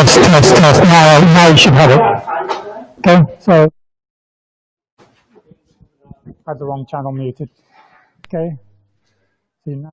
test. Now you should have it. Okay, so I had the wrong channel muted. Okay, see now.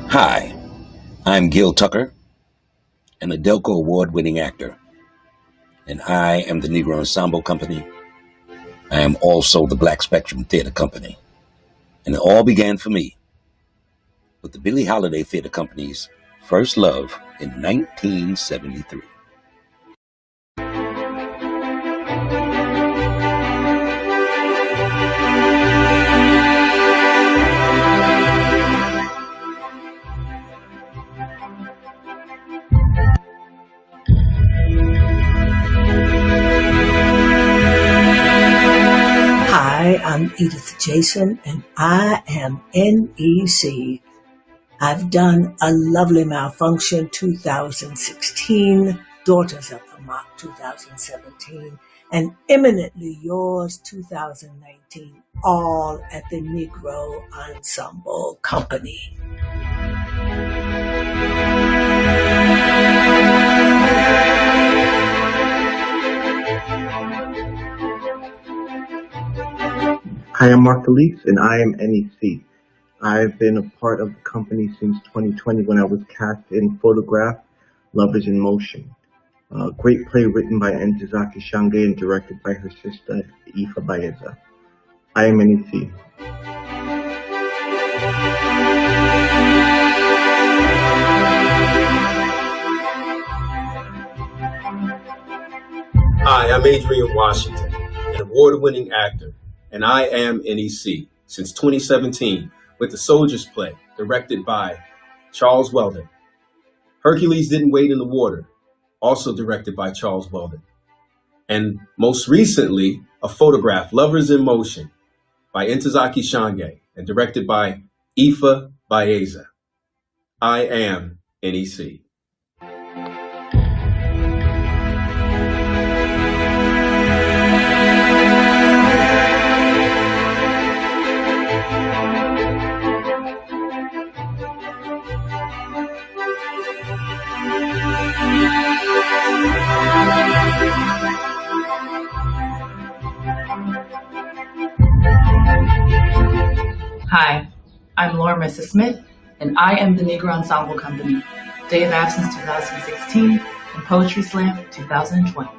Hi, I'm Gil Tucker, an Adelco Award-winning actor, and I am the Negro Ensemble Company. I am also the Black Spectrum Theater Company, and it all began for me with the Billie Holiday Theater Company's first love in 1973. Hi, I'm Edith Jason, and I am NEC. I've done A Lovely Malfunction 2016, Daughters of the Mock 2017, and Eminently Yours 2019, all at the Negro Ensemble Company. Hi, I'm Mark Elise, and I am NEC. I've been a part of the company since 2020 when I was cast in Photograph, Lovers in Motion. A great play written by Ntozake Shange and directed by her sister, Ifa Baeza. I am NEC. Hi, I'm Adrian Washington, an award-winning actor, and I am NEC since 2017 with The Soldier's Play, directed by Charles Weldon. Hercules Didn't Wade in the Water, also directed by Charles Weldon. And most recently, A Photograph, Lovers in Motion, by Ntozake Shange and directed by Ifa Baeza. I am NEC. Hi, I'm Laura Mesa Smith, and I am the Negro Ensemble Company, Day of Absence 2016 and Poetry Slam 2020.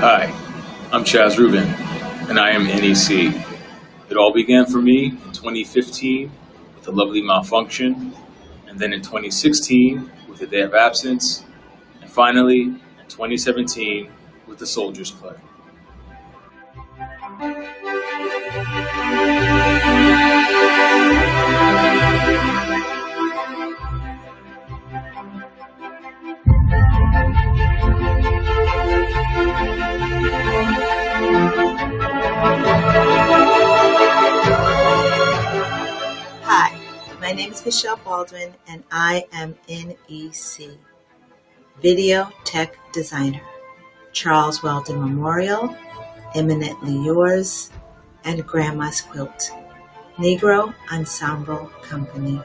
Hi, I'm Chaz Rubin, and I am NEC. It all began for me in 2015 with a lovely malfunction, and then in 2016 with a day of absence, and finally in 2017 with the Soldier's Play. Hi, my name is Michelle Baldwin and I am NEC, Video Tech Designer, Charles Weldon Memorial, Eminently Yours, and Grandma's Quilt, Negro Ensemble Company.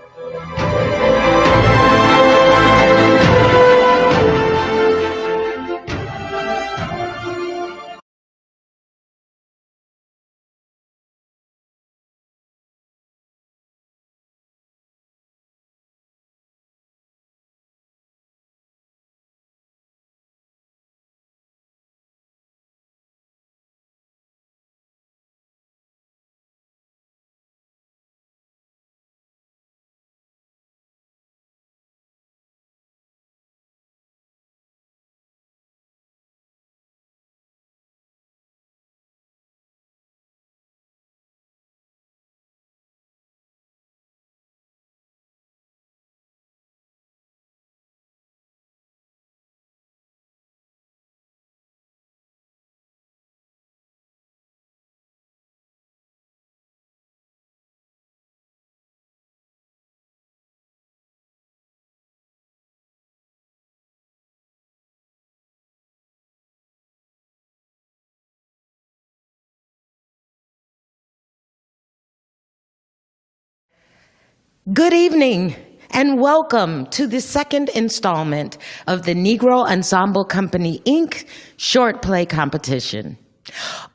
Good evening and welcome to the second installment of the Negro Ensemble Company, Inc. short play competition.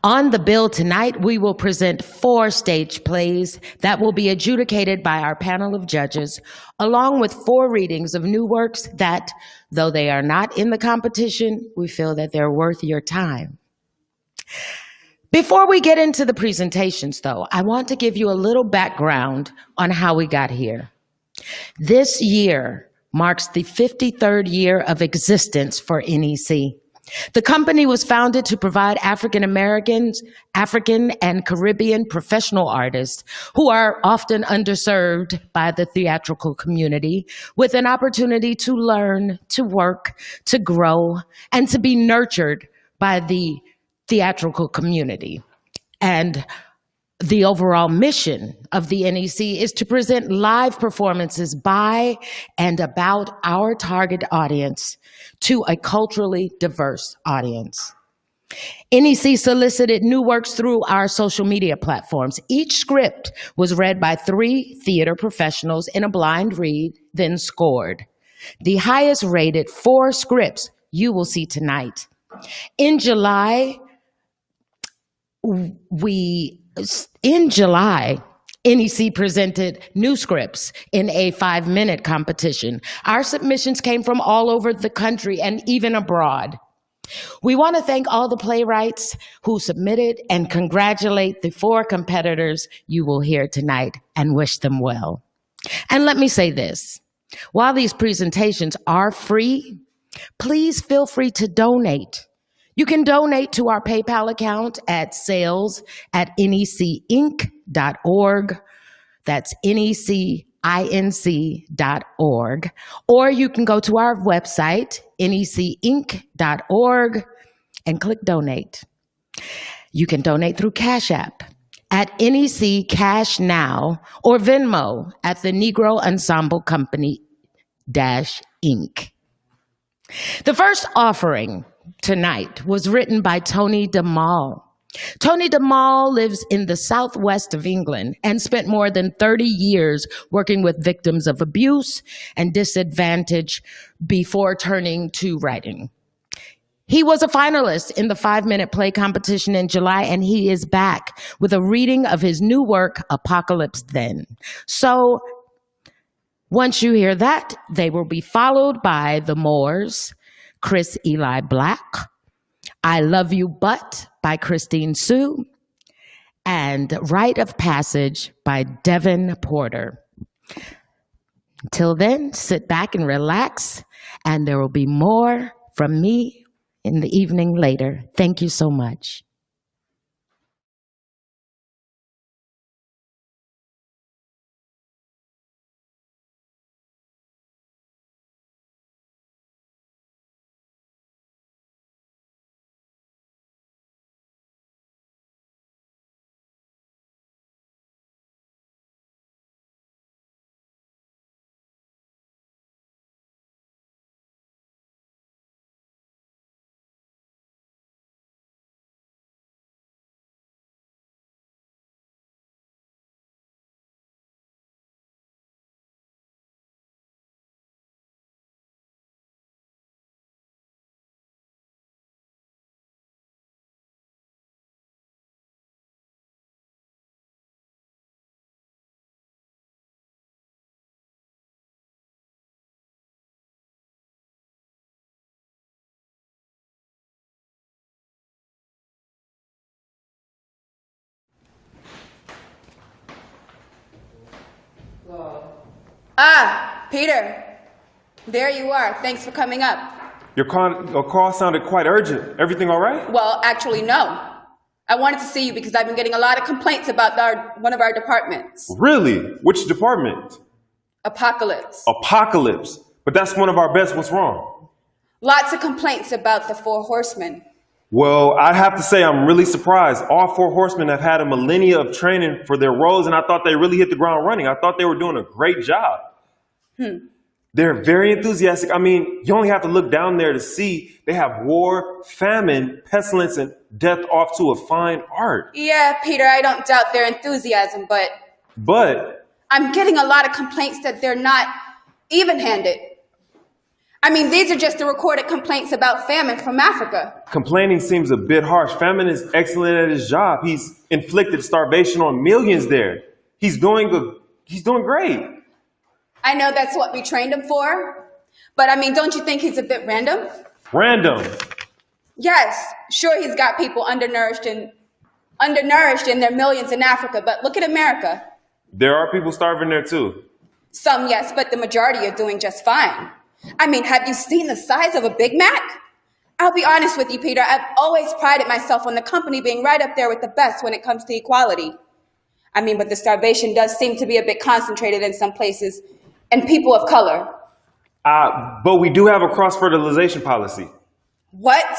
On the bill tonight, we will present 4 stage plays that will be adjudicated by our panel of judges, along with 4 readings of new works that, though they are not in the competition, we feel that they're worth your time. Before we get into the presentations, though, I want to give you a little background on how we got here. This year marks the 53rd year of existence for NEC. The company was founded to provide African Americans, African and Caribbean professional artists who are often underserved by the theatrical community with an opportunity to learn, to work, to grow, and to be nurtured by the theatrical community. And the overall mission of the NEC is to present live performances by and about our target audience to a culturally diverse audience. NEC solicited new works through our social media platforms. Each script was read by 3 theater professionals in a blind read, then scored. The highest rated 4 scripts you will see tonight. In July, NEC presented new scripts in a 5-minute competition. Our submissions came from all over the country and even abroad. We want to thank all the playwrights who submitted and congratulate the 4 competitors you will hear tonight and wish them well. And let me say this, while these presentations are free, please feel free to donate. You can donate to our PayPal account at sales@necinc.org. That's necinc.org. Or you can go to our website, necinc.org, and click donate. You can donate through Cash App at NEC Cash Now or Venmo at the Negro Ensemble Company Inc. The first offering tonight was written by Tony DeMalle. Tony DeMalle lives in the southwest of England and spent more than 30 years working with victims of abuse and disadvantage before turning to writing. He was a finalist in the 5-minute play competition in July, and he is back with a reading of his new work, Apocalypse Then. So once you hear that, they will be followed by The Moors, Chris Eli Black, I Love You But by Christine HSU, and Rite of Passage by Devin Porter. Until then, sit back and relax, and there will be more from me in the evening later. Thank you so much. Ah, Peter. There you are. Thanks for coming up. Your call sounded quite urgent. Everything all right? Well, actually, no. I wanted to see you because I've been getting a lot of complaints about one of our departments. Really? Which department? Apocalypse. Apocalypse. But that's one of our best. What's wrong? Lots of complaints about the Four Horsemen. Well, I have to say I'm really surprised. All four horsemen have had a millennia of training for their roles, and I thought they really hit the ground running. I thought they were doing a great job. They're very enthusiastic. I mean, you only have to look down there to see they have war, famine, pestilence, and death off to a fine art. Yeah, Peter, I don't doubt their enthusiasm, but I'm getting a lot of complaints that they're not even-handed. I mean, these are just the recorded complaints about famine from Africa. Complaining seems a bit harsh. Famine is excellent at his job. He's inflicted starvation on millions there. He's doing great. I know that's what we trained him for, but I mean, don't you think he's a bit random? Random? Yes, sure he's got people undernourished in their millions in Africa, but look at America. There are people starving there too. Some, yes, but the majority are doing just fine. I mean, have you seen the size of a Big Mac? I'll be honest with you, Peter, I've always prided myself on the company being right up there with the best when it comes to equality. I mean, but the starvation does seem to be a bit concentrated in some places, and people of color. But we do have a cross-fertilization policy. What?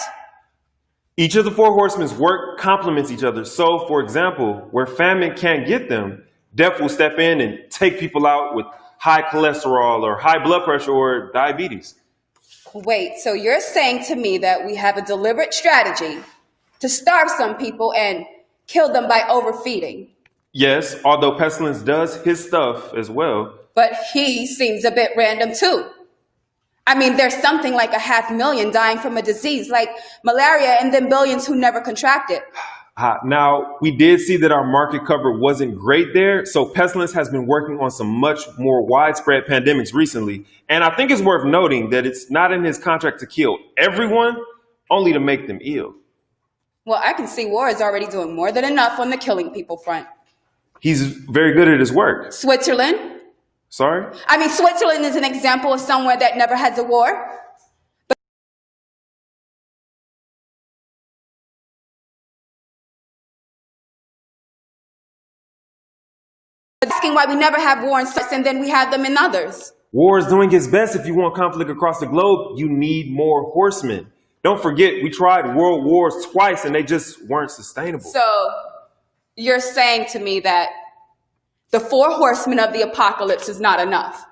Each of the four horsemen's work complements each other. So, for example, where famine can't get them, death will step in and take people out with high cholesterol or high blood pressure or diabetes. Wait, so you're saying to me that we have a deliberate strategy to starve some people and kill them by overfeeding? Yes, although pestilence does his stuff as well. But he seems a bit random too. I mean, there's something like 500,000 dying from a disease like malaria and then billions who never contract it. Now, we did see that our market cover wasn't great there, so Pestilence has been working on some much more widespread pandemics recently. And I think it's worth noting that it's not in his contract to kill everyone, only to make them ill. Well, I can see War is already doing more than enough on the killing people front. He's very good at his work. Switzerland? Sorry? I mean, Switzerland is an example of somewhere that never has a war. Asking why we never have war in Switzerland and then we have them in others. War is doing its best. If you want conflict across the globe, you need more horsemen. Don't forget, we tried world wars twice and they just weren't sustainable. So you're saying to me that the 4 horsemen of the apocalypse is not enough?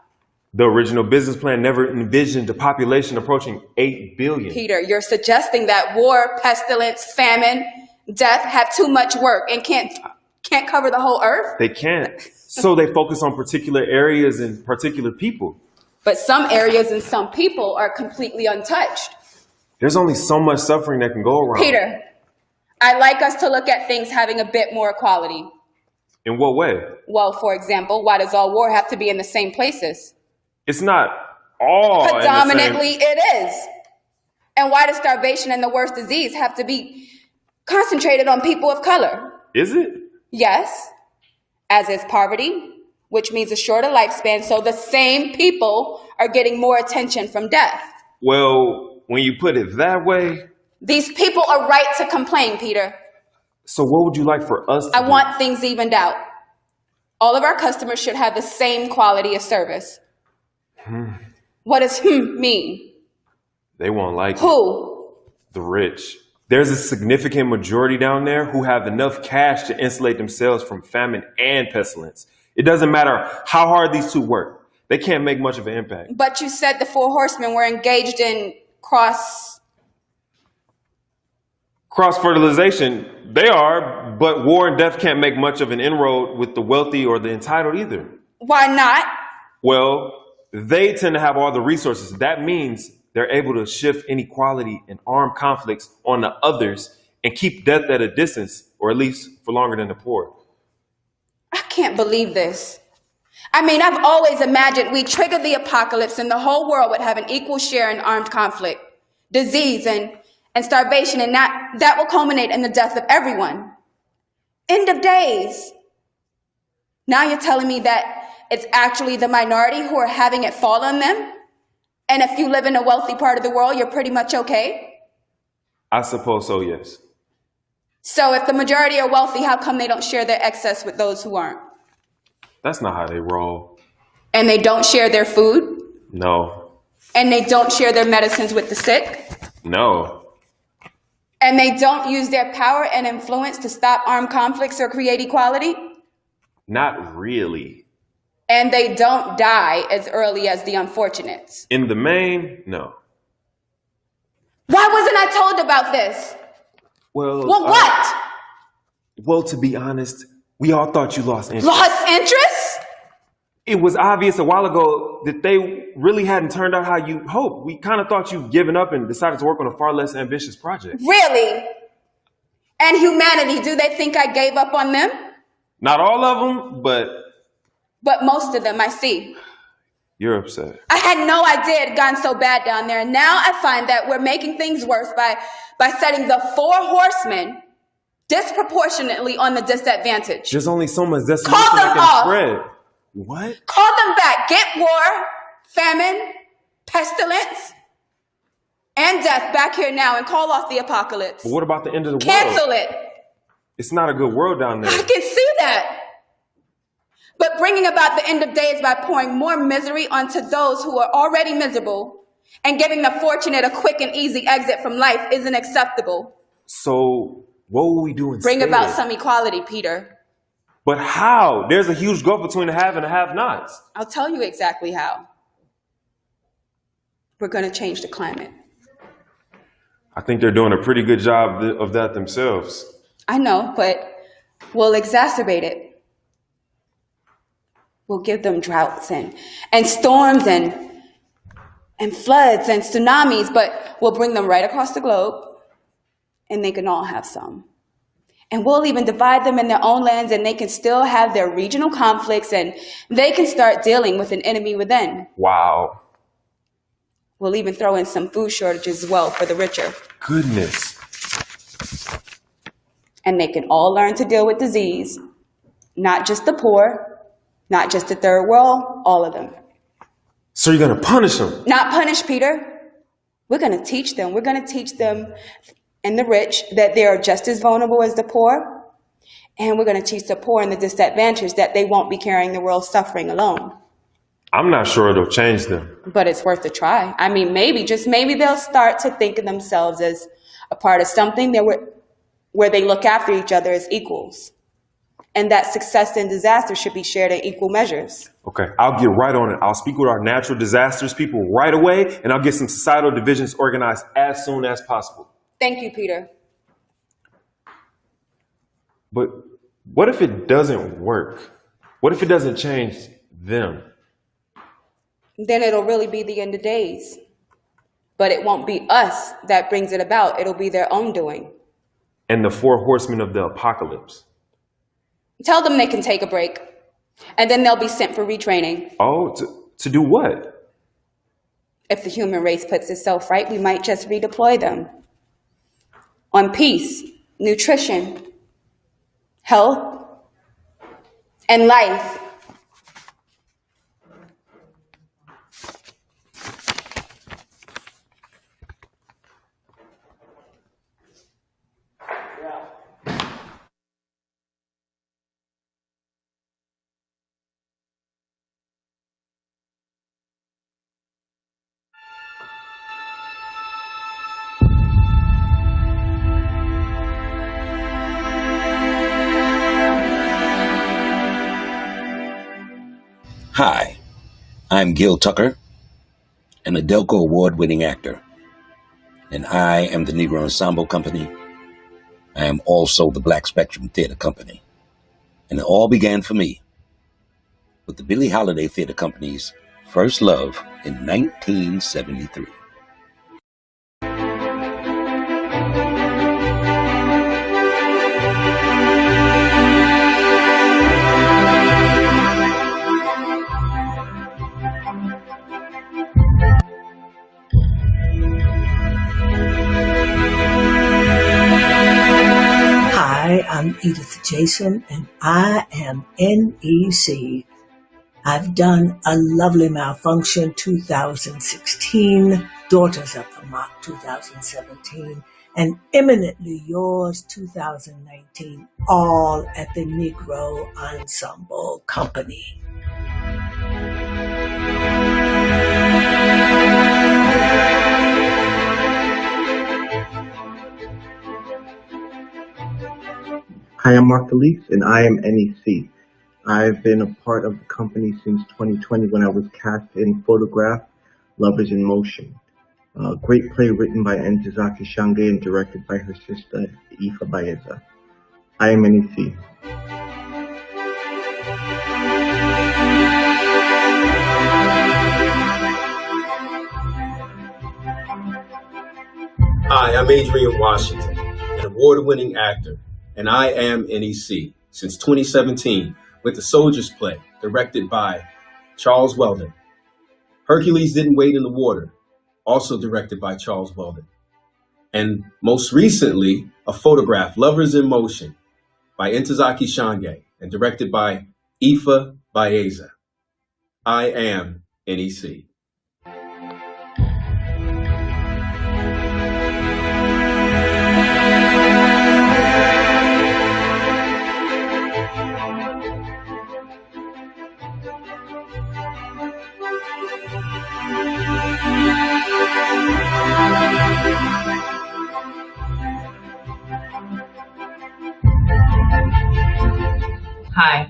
The original business plan never envisioned a population approaching 8 billion. Peter, you're suggesting that war, pestilence, famine, death have too much work and can't cover the whole earth? They can't. So they focus on particular areas and particular people. But some areas and some people are completely untouched. There's only so much suffering that can go around. Peter, I'd like us to look at things having a bit more equality. In what way? Well, for example, why does all war have to be in the same places? It's not all Predominantly it is. And why does starvation and the worst disease have to be concentrated on people of color? Is it? Yes, as is poverty, which means a shorter lifespan, so the same people are getting more attention from death. Well, when you put it that way... These people are right to complain, Peter. So what would you like for us to do? I want things evened out. All of our customers should have the same quality of service. What does mean? They won't like Who? it. The rich. There's a significant majority down there who have enough cash to insulate themselves from famine and pestilence. It doesn't matter how hard these two work. They can't make much of an impact. But you said the four horsemen were engaged in cross-fertilization. They are, but war and death can't make much of an inroad with the wealthy or the entitled either. Why not? Well, they tend to have all the resources. That means they're able to shift inequality and armed conflicts on the others and keep death at a distance, or at least for longer than the poor. I can't believe this. I mean, I've always imagined we trigger the apocalypse and the whole world would have an equal share in armed conflict, disease, and starvation, and that will culminate in the death of everyone. End of days. Now you're telling me that it's actually the minority who are having it fall on them? And if you live in a wealthy part of the world, you're pretty much okay? I suppose so, yes. So if the majority are wealthy, how come they don't share their excess with those who aren't? That's not how they roll. And they don't share their food? No. And they don't share their medicines with the sick? No. And they don't use their power and influence to stop armed conflicts or create equality? Not really. And they don't die as early as the unfortunates? In the main, no. Why wasn't I told about this? Well, what? Well, to be honest, we all thought you lost interest. Lost interest? It was obvious a while ago that they really hadn't turned out how you hoped. We kind of thought you'd given up and decided to work on a far less ambitious project. Really? And humanity, do they think I gave up on them? Not all of them, but... But most of them, I see. You're upset. I had no idea it had gone so bad down there. And now I find that we're making things worse by setting the four horsemen disproportionately on the disadvantage. There's only so much decimation Call them that off. can spread. What? Call them back. Get war, famine, pestilence, and death back here now and call off the apocalypse. But what about the end of the world? Cancel it. It's not a good world down there. I can see that. But bringing about the end of days by pouring more misery onto those who are already miserable and giving the fortunate a quick and easy exit from life isn't acceptable. So what will we do instead? Bring about some equality, Peter. But how? There's a huge gulf between the have and the have-nots. I'll tell you exactly how. We're going to change the climate. I think they're doing a pretty good job of that themselves. I know, but we'll exacerbate it. We'll give them droughts and storms and floods and tsunamis, but we'll bring them right across the globe and they can all have some. And we'll even divide them in their own lands and they can still have their regional conflicts and they can start dealing with an enemy within. Wow. We'll even throw in some food shortages as well for the richer. Goodness. And they can all learn to deal with disease, not just the poor, not just the third world, all of them. So you're going to punish them? Not punish, Peter. We're going to teach them. We're going to teach them and the rich that they are just as vulnerable as the poor. And we're going to teach the poor and the disadvantaged that they won't be carrying the world's suffering alone. I'm not sure it'll change them. But it's worth a try. I mean, maybe, just maybe they'll start to think of themselves as a part of something where they look after each other as equals. And that success and disaster should be shared in equal measures. Okay, I'll get right on it. I'll speak with our natural disasters people right away, and I'll get some societal divisions organized as soon as possible. Thank you, Peter. But what if it doesn't work? What if it doesn't change them? Then it'll really be the end of days. But it won't be us that brings it about. It'll be their own doing. And the four horsemen of the apocalypse. Tell them they can take a break. And then they'll be sent for retraining. Oh, to do what? If the human race puts itself right, we might just redeploy them. On peace, nutrition, health, and life. Hi, I'm Gil Tucker, an Adelco award-winning actor, and I am the Negro Ensemble Company. I am also the Black Spectrum Theater Company, and it all began for me with the Billie Holiday Theater Company's first love in 1973. Hi, I'm Edith Jason, and I am NEC. I've done A Lovely Malfunction 2016, Daughters of the Mock 2017, and Eminently Yours 2019, all at the Negro Ensemble Company. Hi, I'm Mark Delise, and I am NEC. I've been a part of the company since 2020 when I was cast in Photograph, Love is in Motion. A great play written by Ntozake Shange and directed by her sister, Ifa Baeza. I am NEC. Hi, I'm Adrian Washington, an award-winning actor, and I am NEC since 2017 with The Soldier's Play, directed by Charles Weldon. Hercules Didn't Wade in the Water, also directed by Charles Weldon. And most recently, a photograph, Lovers in Motion, by Ntozake Shange and directed by Ifa Baeza. I am NEC. Hi,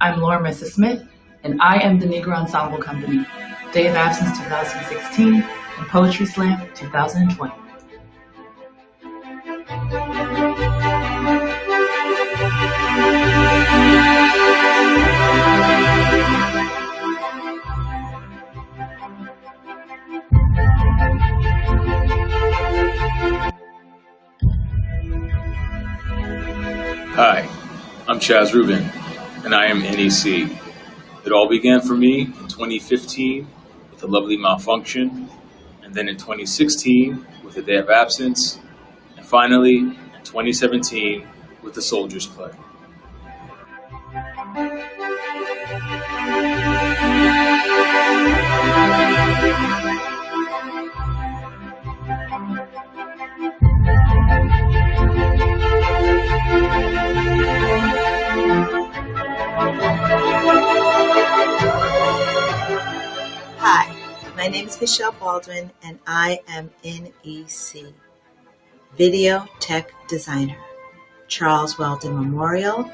I'm Laura Mrs. Smith, and I am the Negro Ensemble Company, Day of Absence 2016 and Poetry Slam 2020. Hi, I'm Chaz Rubin, and I am NEC. It all began for me in 2015 with A Lovely Malfunction, and then in 2016 with A Day of Absence, and finally in 2017 with The Soldier's Play. Hi, my name is Michelle Baldwin, and I am NEC, Video Tech Designer, Charles Weldon Memorial,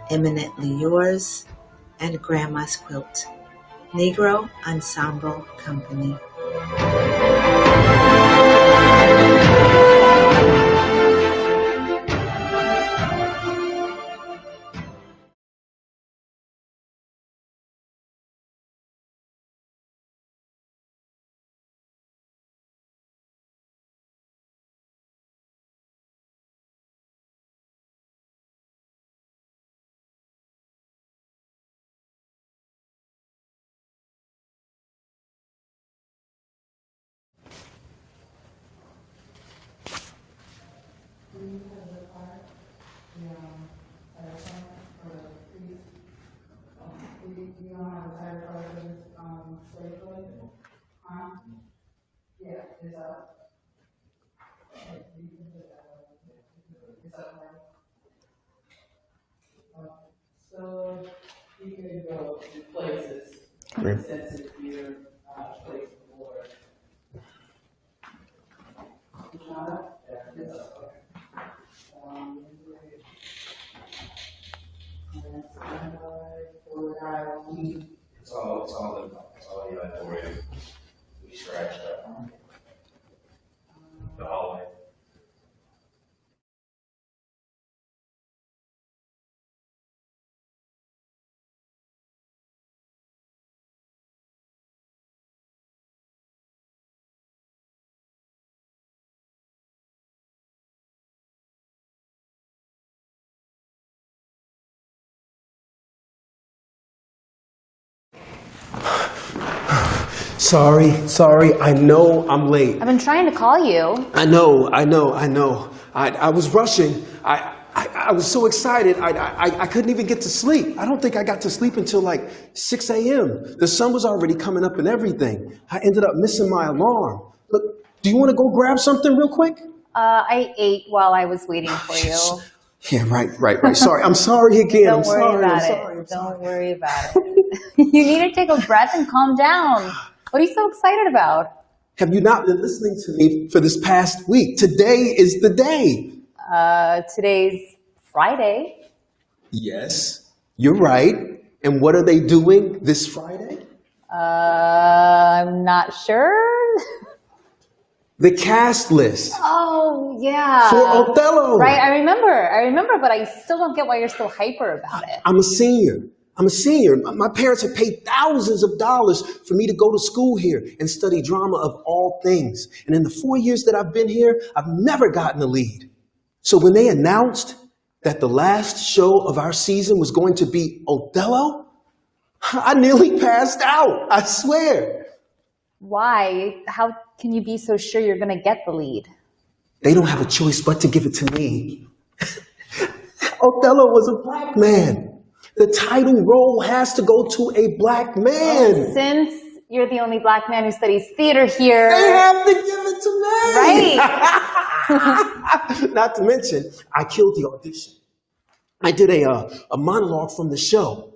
Eminently Yours, and Grandma's Quilt, Negro Ensemble Company. So you can go to places Great. since it's your place of work. It's all the auditorium. We scratched up the hallway. Sorry, I know I'm late. I've been trying to call you. I know. I was rushing. I was so excited, I couldn't even get to sleep. I don't think I got to sleep until like 6 a.m. The sun was already coming up and everything. I ended up missing my alarm. Look, do you want to go grab something real quick? I ate while I was waiting for you. Yeah, right. Sorry, I'm sorry again. Don't worry about it. Don't worry about it. You need to take a breath and calm down. What are you so excited about? Have you not been listening to me for this past week? Today is the day. Today's Friday. Yes, you're right. And what are they doing this Friday? I'm not sure. The cast list. Oh, yeah. For Othello. Right, I remember, but I still don't get why you're so hyper about it. I'm a senior. My parents have paid thousands of dollars for me to go to school here and study drama of all things. And in the 4 years that I've been here, I've never gotten a lead. So when they announced that the last show of our season was going to be Othello, I nearly passed out, I swear. Why? How can you be so sure you're going to get the lead? They don't have a choice but to give it to me. Othello was a black man. The title role has to go to a black man. Well, since you're the only black man who studies theater here, they have to give it to me. Right. Not to mention, I killed the audition. I did a monologue from the show.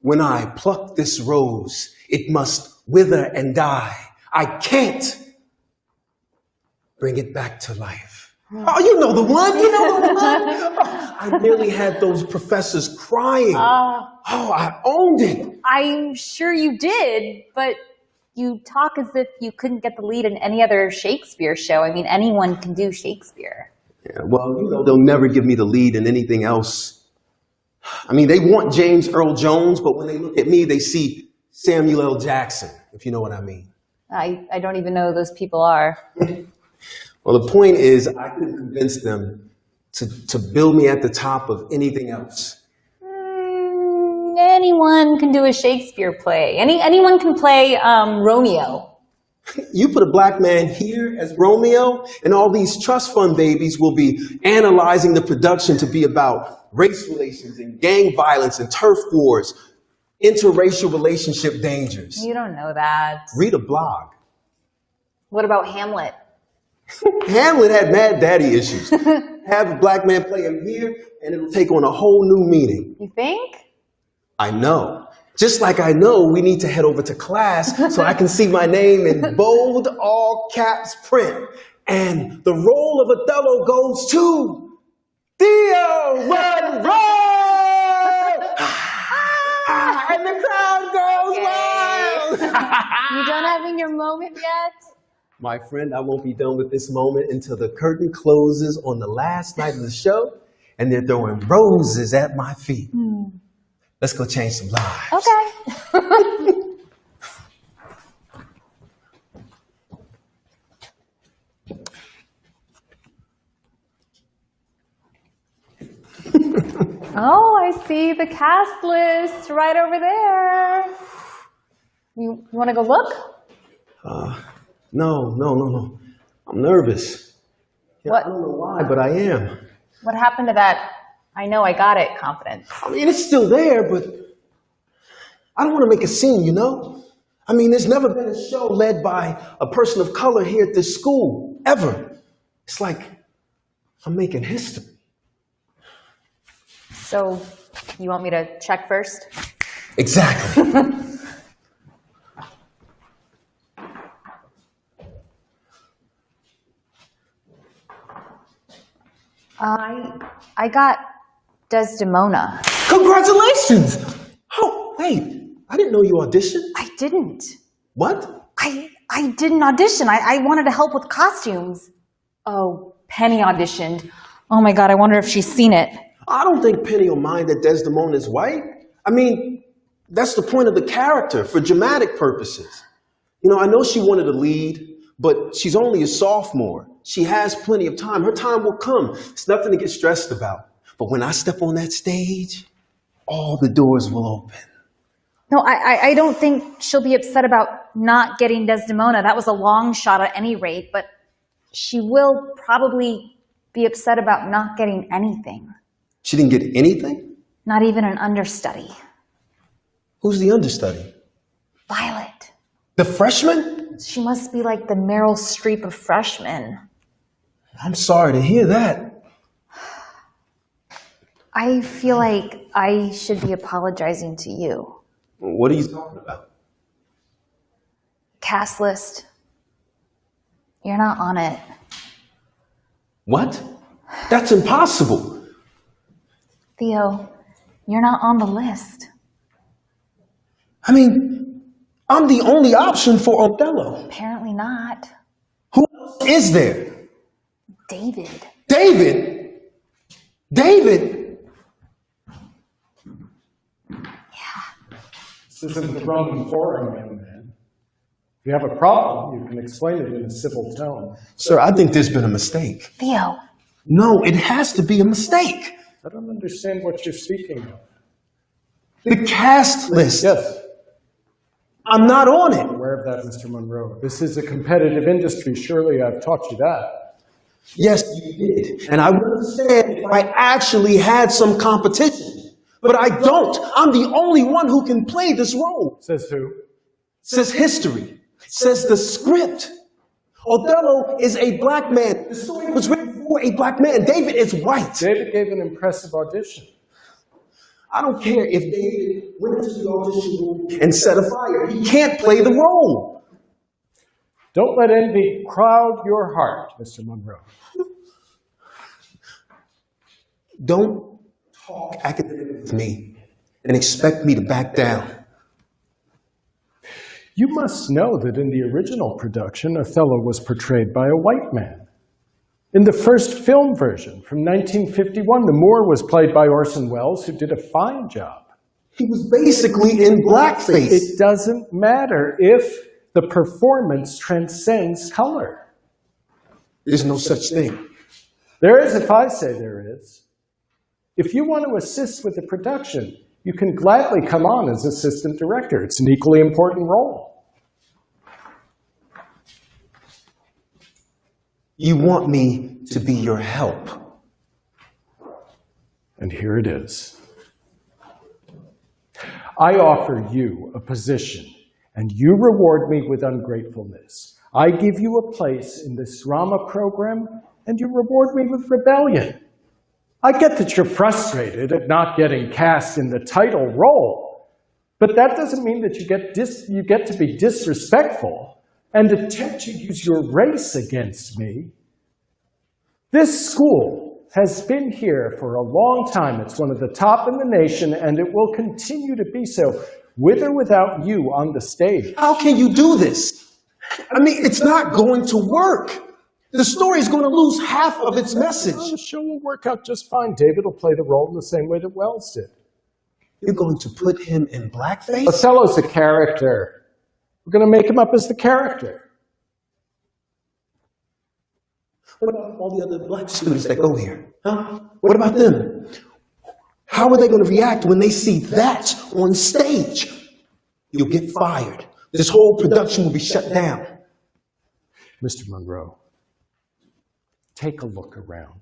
When I pluck this rose, it must wither and die. I can't bring it back to life. Oh, you know the one. I nearly had those professors crying. I owned it. I'm sure you did, but you talk as if you couldn't get the lead in any other Shakespeare show. I mean, anyone can do Shakespeare. Yeah, well, they'll never give me the lead in anything else. I mean, they want James Earl Jones, but when they look at me, they see Samuel L. Jackson, if you know what I mean. I don't even know who those people are. Well, the point is, I couldn't convince them to build me at the top of anything else. Anyone can do a Shakespeare play. Anyone can play Romeo. You put a black man here as Romeo, and all these trust fund babies will be analyzing the production to be about race relations and gang violence and turf wars, interracial relationship dangers. You don't know that. Read a blog. What about Hamlet? Hamlet had mad daddy issues. Have a black man play him here, and it'll take on a whole new meaning. You think? I know. Just like I know we need to head over to class so I can see my name in bold, all caps print. And the role of Othello goes to Theo Monroe! And the crowd goes wild! You done having your moment yet? My friend, I won't be done with this moment until the curtain closes on the last night of the show and they're throwing roses at my feet. Let's go change some lives. Okay. Oh, I see the cast list right over there. You want to go look? No. I'm nervous. What? I don't know why, but I am. What happened to that? I know I got it confidence. I mean, it's still there, but I don't want to make a scene, you know? I mean, there's never been a show led by a person of color here at this school, ever. It's like I'm making history. So You want me to check first? Exactly. I got Desdemona. Congratulations! Oh, wait, I didn't know you auditioned. I didn't. What? I didn't audition. I wanted to help with costumes. Oh, Penny auditioned. Oh my God, I wonder if she's seen it. I don't think Penny will mind that Desdemona is white. I mean, that's the point of the character for dramatic purposes. You know, I know she wanted to lead, but she's only a sophomore. She has plenty of time. Her time will come. It's nothing to get stressed about. But when I step on that stage, all the doors will open. No, I don't think she'll be upset about not getting Desdemona. That was a long shot at any rate, but she will probably be upset about not getting anything. She didn't get anything? Not even an understudy. Who's the understudy? Violet. The freshman? She must be like the Meryl Streep of freshmen. I'm sorry to hear that. I feel like I should be apologizing to you. What are you talking about? Cast list. You're not on it. What? That's impossible. Theo, you're not on the list. I mean, I'm the only option for Othello. Apparently not. Who else is there? David. David? David? This isn't the Roman forum, young man. If you have a problem, you can explain it in a civil tone. Sir, I think there's been a mistake. Theo. No, it has to be a mistake. I don't understand what you're speaking of. The cast list. Yes. I'm not on it. I'm aware of that, Mr. Monroe. This is a competitive industry. Surely I've taught you that. Yes, you did. And I would understand if I actually had some competition. But I don't. I'm the only one who can play this role. Says who? Says history. Says the script. Othello is a black man. The story was written for a black man. David is white. David gave an impressive audition. I don't care if David went into the audition room and set a fire. He can't play the role. Don't let envy crowd your heart, Mr. Monroe. Don't talk academic with me and expect me to back down. You must know that in the original production, Othello was portrayed by a white man. In the first film version from 1951, the Moor was played by Orson Welles, who did a fine job. He was basically in blackface. It doesn't matter if the performance transcends color. There's no such thing. There is if I say there is. If you want to assist with the production, you can gladly come on as assistant director. It's an equally important role. You want me to be your help. And here it is. I offer you a position, and you reward me with ungratefulness. I give you a place in this drama program, and you reward me with rebellion. I get that you're frustrated at not getting cast in the title role, but that doesn't mean that you get to be disrespectful and attempt to use your race against me. This school has been here for a long time. It's one of the top in the nation, and it will continue to be so, with or without you on the stage. How can you do this? I mean, it's not going to work. The story is going to lose half of its message. Well, the show will work out just fine. David will play the role in the same way that Wells did. You're going to put him in blackface? Othello's the character. We're going to make him up as the character. What about all the other black students that go here? Huh? What about them? How are they going to react when they see that on stage? You'll get fired. This whole production will be shut down. Mr. Monroe, take a look around.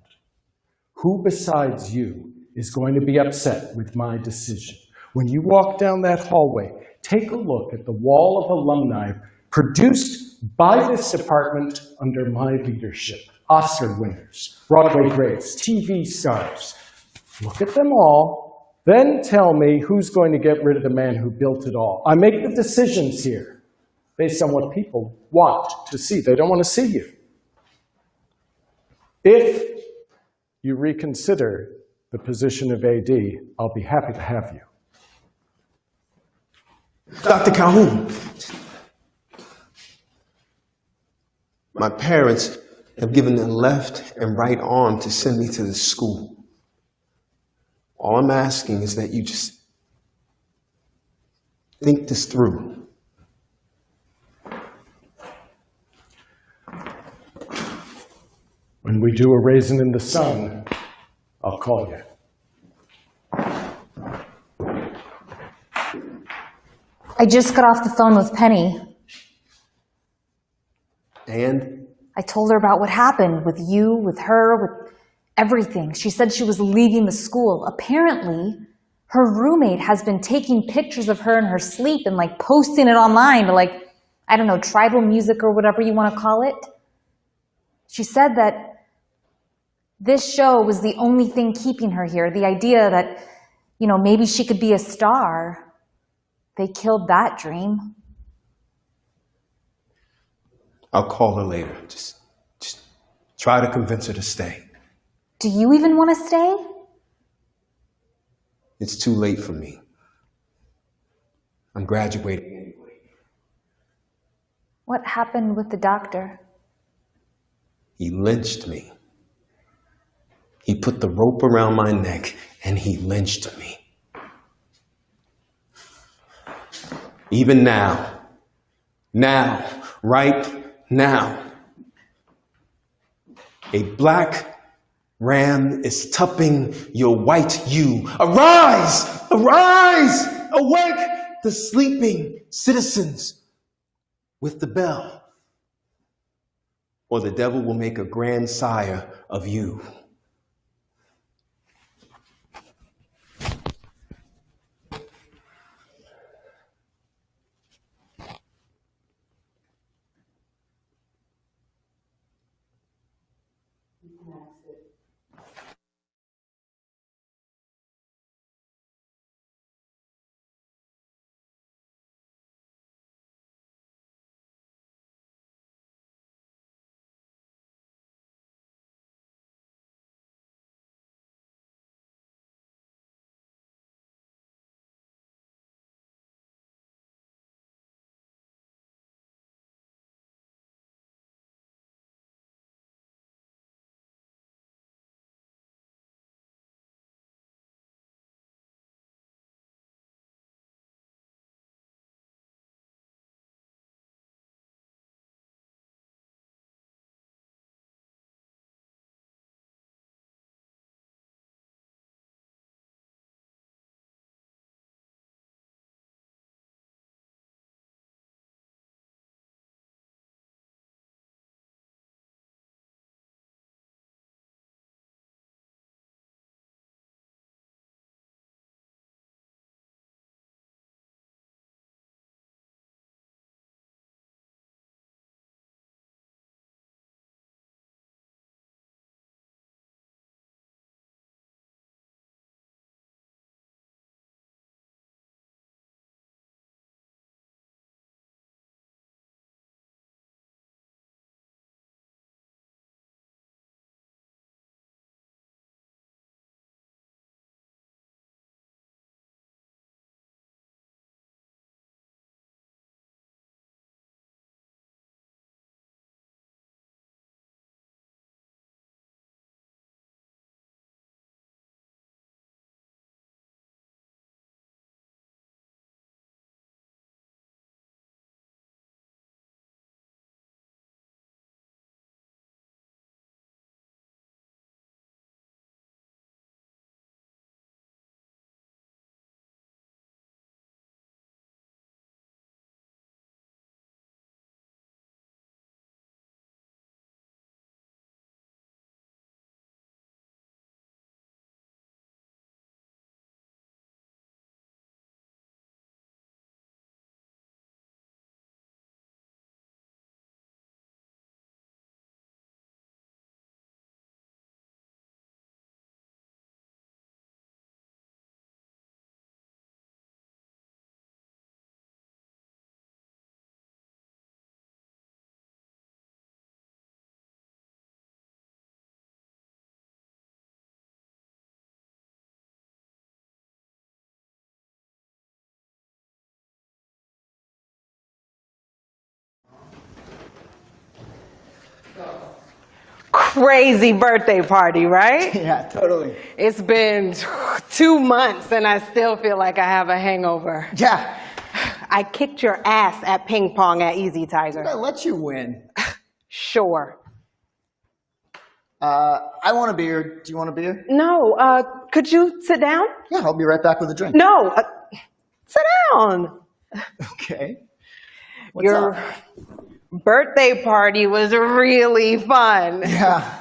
Who besides you is going to be upset with my decision? When you walk down that hallway, take a look at the wall of alumni produced by this department under my leadership. Oscar winners, Broadway greats, TV stars. Look at them all Then tell me who's going to get rid of the man who built it all. I make the decisions here based on what people want to see. They don't want to see you. If you reconsider the position of AD, I'll be happy to have you. Dr. Calhoun, my parents have given their left and right arm to send me to this school. All I'm asking is that you just think this through. When we do a raisin in the sun, I'll call you. I just got off the phone with Penny. And? I told her about what happened with you, with her, with everything. She said she was leaving the school. Apparently, her roommate has been taking pictures of her in her sleep and like posting it online to like, I don't know, tribal music or whatever you want to call it. She said that this show was the only thing keeping her here. The idea that, you know, maybe she could be a star. They killed that dream. I'll call her later. Just try to convince her to stay. Do you even want to stay? It's too late for me. I'm graduating anyway. What happened with the doctor? He lynched me. He put the rope around my neck and he lynched me. Even now, right now, a black ram is tupping your white ewe. Arise! Arise! Awake the sleeping citizens with the bell, or the devil will make a grandsire of you. crazy birthday party, right? Yeah, totally. It's been 2 months and I still feel like I have a hangover. Yeah. I kicked your ass at ping pong at Easy Tizer. I let you win. Sure. I want a beer. Do you want a beer? No, could you sit down? Yeah, I'll be right back with a drink. No, sit down. Okay. What's Your up? birthday party was really fun. Yeah.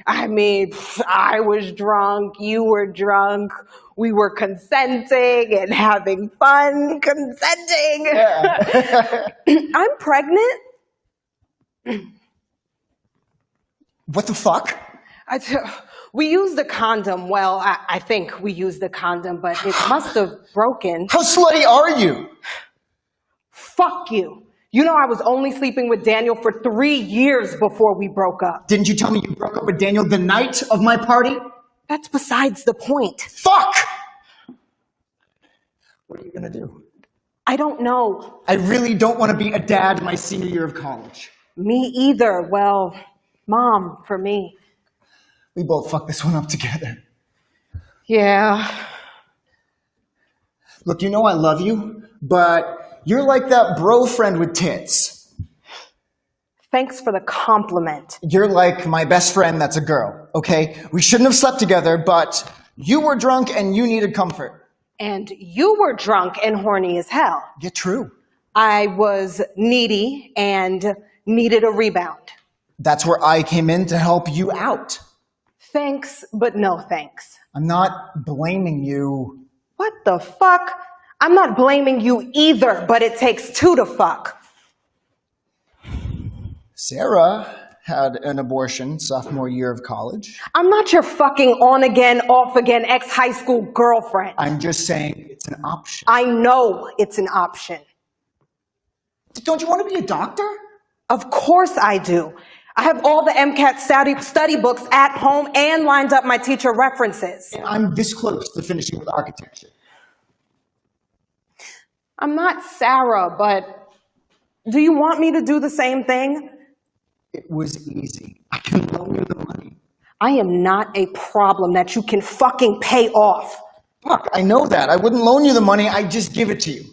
I mean, I was drunk, you were drunk, we were consenting and having fun consenting. Yeah. I'm pregnant. What the fuck? We used a condom. Well, I think we used a condom, but it must have broken. How slutty are you? Fuck you. You know I was only sleeping with Daniel for 3 years before we broke up. Didn't you tell me you broke up with Daniel the night of my party? That's besides the point. Fuck! What are you gonna do? I don't know. I really don't want to be a dad my senior year of college. Me either. Well, Mom, for me. We both fucked this one up together. Yeah. Look, you know I love you, but you're like that bro friend with tits. Thanks for the compliment. You're like my best friend that's a girl, okay? We shouldn't have slept together, but you were drunk and you needed comfort. And you were drunk and horny as hell. Yeah, true. I was needy and needed a rebound. That's where I came in to help you out. Thanks, but no thanks. I'm not blaming you. What the fuck? I'm not blaming you either, but it takes two to fuck. Sarah had an abortion sophomore year of college. I'm not your fucking on-again, off-again ex-high school girlfriend. I'm just saying it's an option. I know it's an option. Don't you want to be a doctor? Of course I do. I have all the MCAT study books at home and lined up my teacher references. And I'm this close to finishing with architecture. I'm not Sarah, but do you want me to do the same thing? It was easy. I can loan you the money. I am not a problem that you can fucking pay off. Fuck, I know that. I wouldn't loan you the money, I'd just give it to you.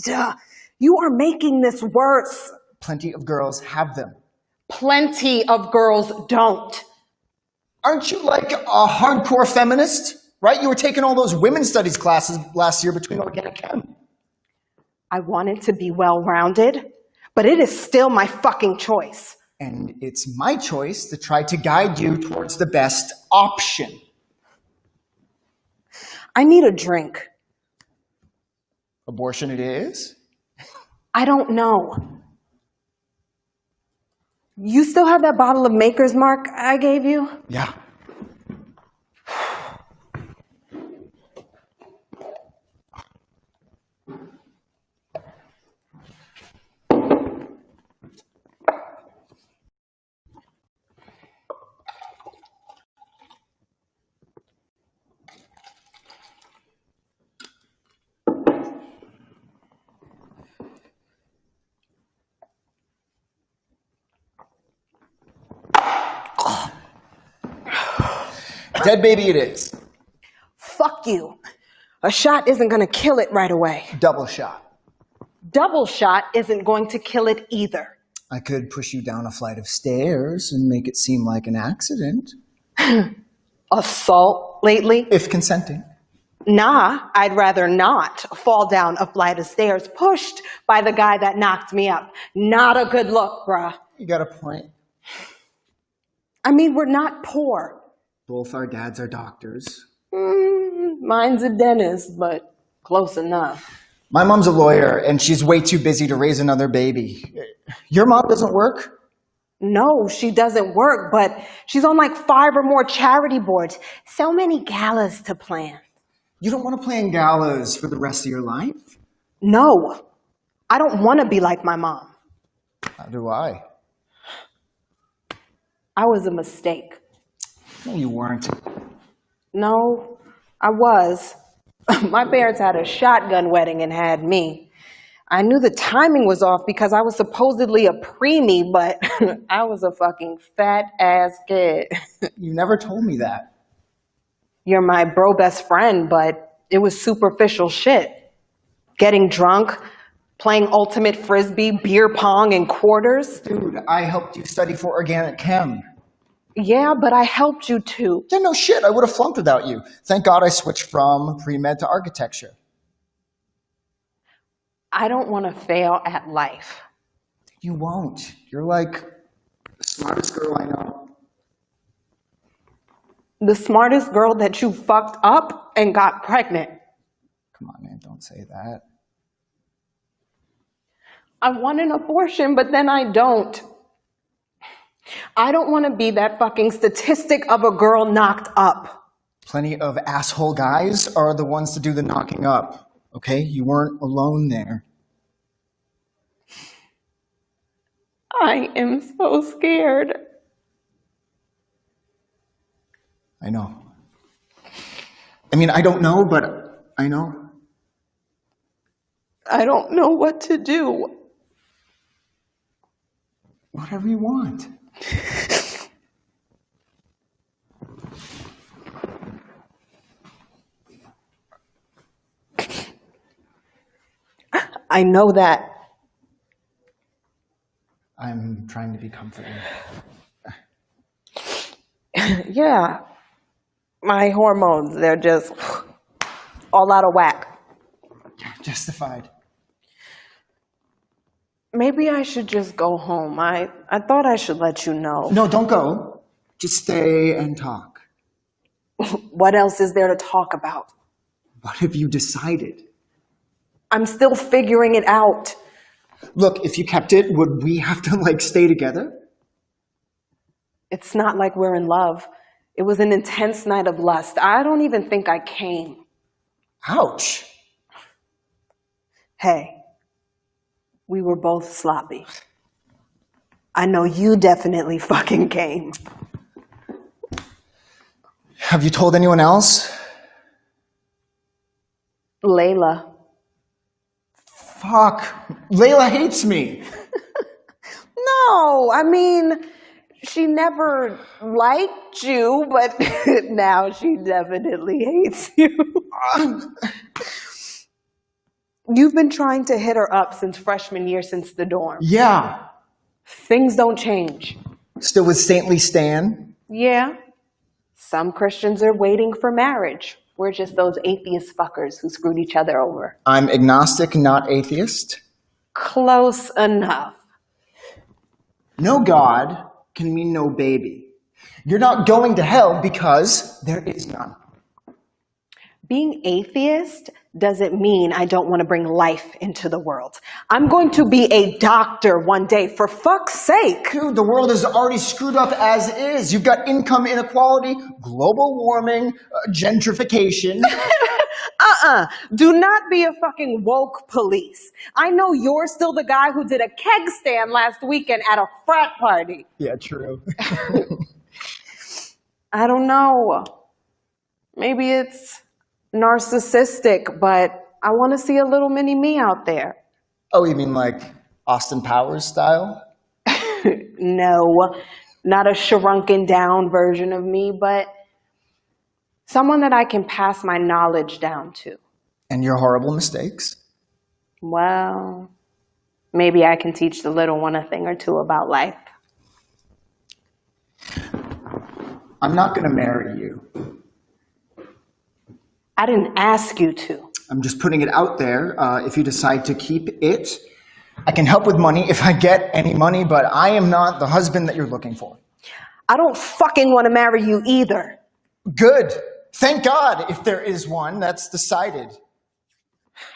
God, you are making this worse. Plenty of girls have them. Plenty of girls don't. Aren't you like a hardcore feminist? Right? You were taking all those women's studies classes last year between organic chem. I wanted to be well-rounded, but it is still my fucking choice. And it's my choice to try to guide you towards the best option. I need a drink. Abortion it is? I don't know. You still have that bottle of Maker's Mark I gave you? Yeah. Dead baby it is. Fuck you. A shot isn't going to kill it right away. Double shot. Double shot isn't going to kill it either. I could push you down a flight of stairs and make it seem like an accident. Assault lately? If consenting. Nah, I'd rather not fall down a flight of stairs pushed by the guy that knocked me up. Not a good look, bruh. You got a point. I mean, we're not poor. Both our dads are doctors. Mine's a dentist, but close enough. My mom's a lawyer, and she's way too busy to raise another baby. Your mom doesn't work? No, she doesn't work, but she's on like 5 or more charity boards. So many galas to plan. You don't want to plan galas for the rest of your life? No, I don't want to be like my mom. How do I? I was a mistake. No, you weren't. No, I was. My parents had a shotgun wedding and had me. I knew the timing was off because I was supposedly a preemie, but I was a fucking fat ass kid. You never told me that. You're my bro best friend, but it was superficial shit. Getting drunk, playing ultimate frisbee, beer pong, and quarters. Dude, I helped you study for organic chem. Yeah, but I helped you too. Yeah, no shit, I would have flunked without you. Thank God I switched from pre-med to architecture. I don't want to fail at life. You won't. You're like the smartest girl I know. The smartest girl that you fucked up and got pregnant. Come on, man, don't say that. I want an abortion, but then I don't. I don't want to be that fucking statistic of a girl knocked up. Plenty of asshole guys are the ones to do the knocking up. Okay? You weren't alone there. I am so scared. I know. I mean, I don't know, but I know. I don't know what to do. Whatever you want. I know that. I'm trying to be comforting. Yeah. My hormones, they're just all out of whack. Justified. Maybe I should just go home. I thought I should let you know. No, don't go. Just stay and talk. What else is there to talk about? What have you decided? I'm still figuring it out. Look, if you kept it, would we have to, like, stay together? It's not like we're in love. It was an intense night of lust. I don't even think I came. Ouch. Hey, we were both sloppy. I know you definitely fucking came. Have you told anyone else? Layla. Fuck. Layla hates me. No, I mean, she never liked you, but now she definitely hates you. You've been trying to hit her up since freshman year, since the dorm. Yeah. Things don't change. Still with Saintly Stan? Yeah. Some Christians are waiting for marriage. We're just those atheist fuckers who screwed each other over. I'm agnostic, not atheist. Close enough. No God can mean no baby. You're not going to hell because there is none. Being atheist doesn't mean I don't want to bring life into the world. I'm going to be a doctor one day, for fuck's sake. Dude, the world is already screwed up as is. You've got income inequality, global warming, gentrification. Do not be a fucking woke police. I know you're still the guy who did a keg stand last weekend at a frat party. Yeah, true. I don't know. Maybe it's narcissistic, but I want to see a little mini me out there. Oh, you mean like Austin Powers style? No, not a shrunken down version of me, but someone that I can pass my knowledge down to. And your horrible mistakes? Well, maybe I can teach the little one a thing or two about life. I'm not going to marry you. I didn't ask you to. I'm just putting it out there. If you decide to keep it, I can help with money if I get any money, but I am not the husband that you're looking for. I don't fucking want to marry you either. Good. Thank God if there is one that's decided.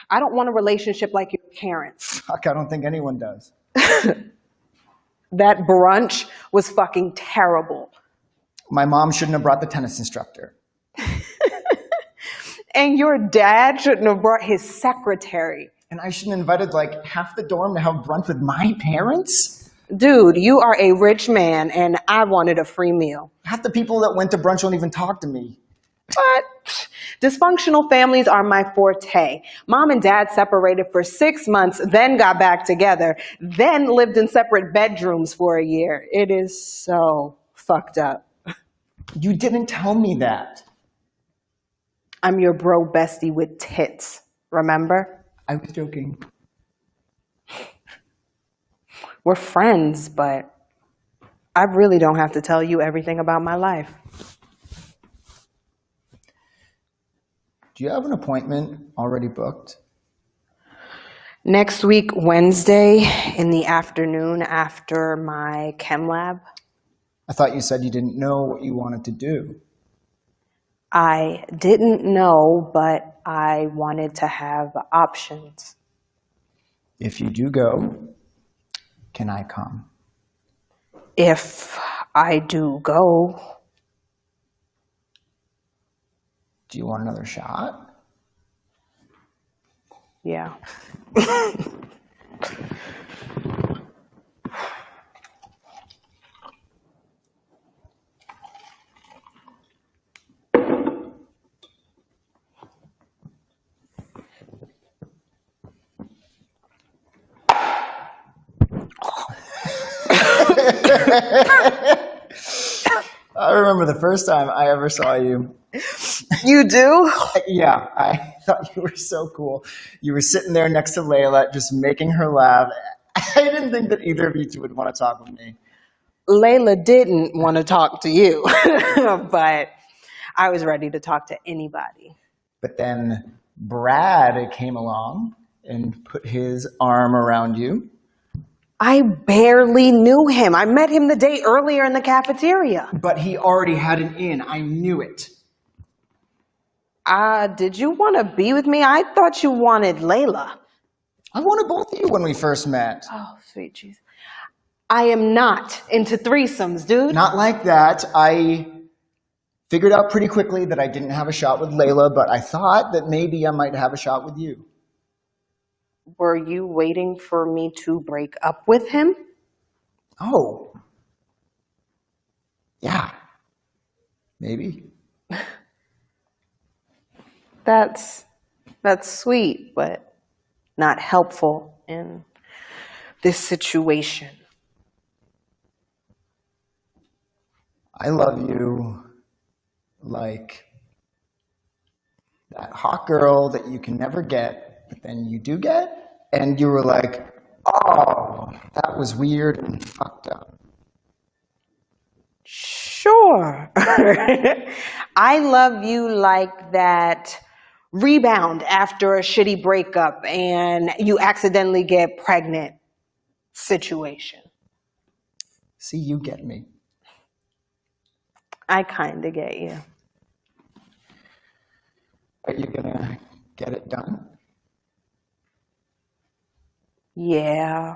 I don't want a relationship like your parents. Fuck, I don't think anyone does. That brunch was fucking terrible. My mom shouldn't have brought the tennis instructor. And your dad shouldn't have brought his secretary. And I shouldn't have invited like half the dorm to have brunch with my parents? Dude, you are a rich man and I wanted a free meal. Half the people that went to brunch won't even talk to me. But Dysfunctional families are my forte. Mom and dad separated for 6 months, then got back together, then lived in separate bedrooms for a year. It is so fucked up. You didn't tell me that. I'm your bro bestie with tits, remember? I was joking. We're friends, but I really don't have to tell you everything about my life. Do you have an appointment already booked? Next week, Wednesday, in the afternoon after my chem lab. I thought you said you didn't know what you wanted to do. I didn't know, but I wanted to have options. If you do go, can I come? If I do go. Do you want another shot? Yeah. I remember the first time I ever saw you. You do? Yeah, I thought you were so cool. You were sitting there next to Layla, just making her laugh. I didn't think that either of you two would want to talk with me. Layla didn't want to talk to you, but I was ready to talk to anybody. But then Brad came along and put his arm around you. I barely knew him. I met him the day earlier in the cafeteria. But he already had an in. I knew it. Did you want to be with me? I thought you wanted Layla. I wanted both of you when we first met. Oh, sweet Jesus. I am not into threesomes, dude. Not like that. I figured out pretty quickly that I didn't have a shot with Layla, but I thought that maybe I might have a shot with you. Were you waiting for me to break up with him? Oh. Yeah. Maybe. That's sweet, but not helpful in this situation. I love you like that hot girl that you can never get, but then you do get, and you were like, oh, that was weird and fucked up. Sure. I love you like that rebound after a shitty breakup and you accidentally get pregnant situation. See, you get me. I kind of get you. Are you gonna get it done? Yeah.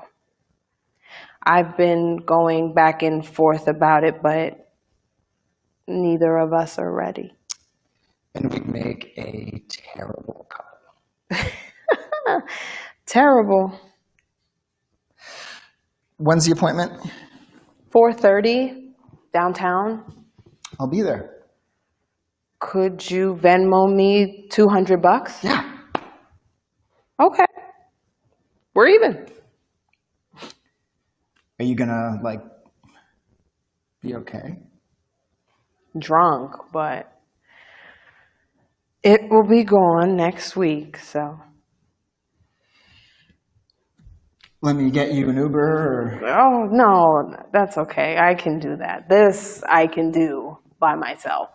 I've been going back and forth about it, but neither of us are ready. And we'd make a terrible couple. Terrible. When's the appointment? 4:30 downtown. I'll be there. Could you Venmo me $200? Yeah. Okay. We're even. Are you gonna, like, be okay? Drunk, but it will be gone next week, so. Let me get you an Uber or... Oh, no, that's okay. I can do that. This I can do by myself.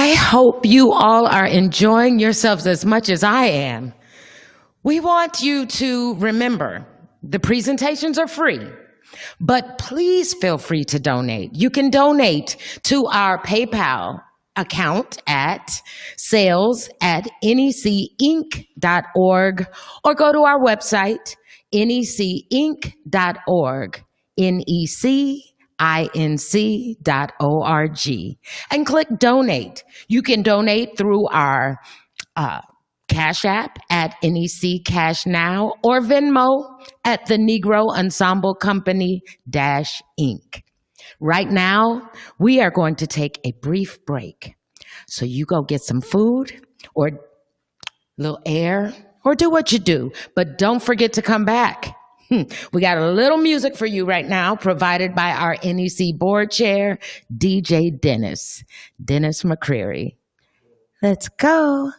I hope you all are enjoying yourselves as much as I am. We want you to remember the presentations are free, but please feel free to donate. You can donate to our PayPal account at sales@necinc.org or go to our website, necinc.org, necinc.org, and click donate. You can donate through our Cash App at NEC Cash Now or Venmo at the Negro Ensemble Company -Inc. Right now, we are going to take a brief break. So you go get some food or a little air or do what you do, but don't forget to come back. We got a little music for you right now, provided by our NEC board chair, DJ Dennis McCreary. Let's go.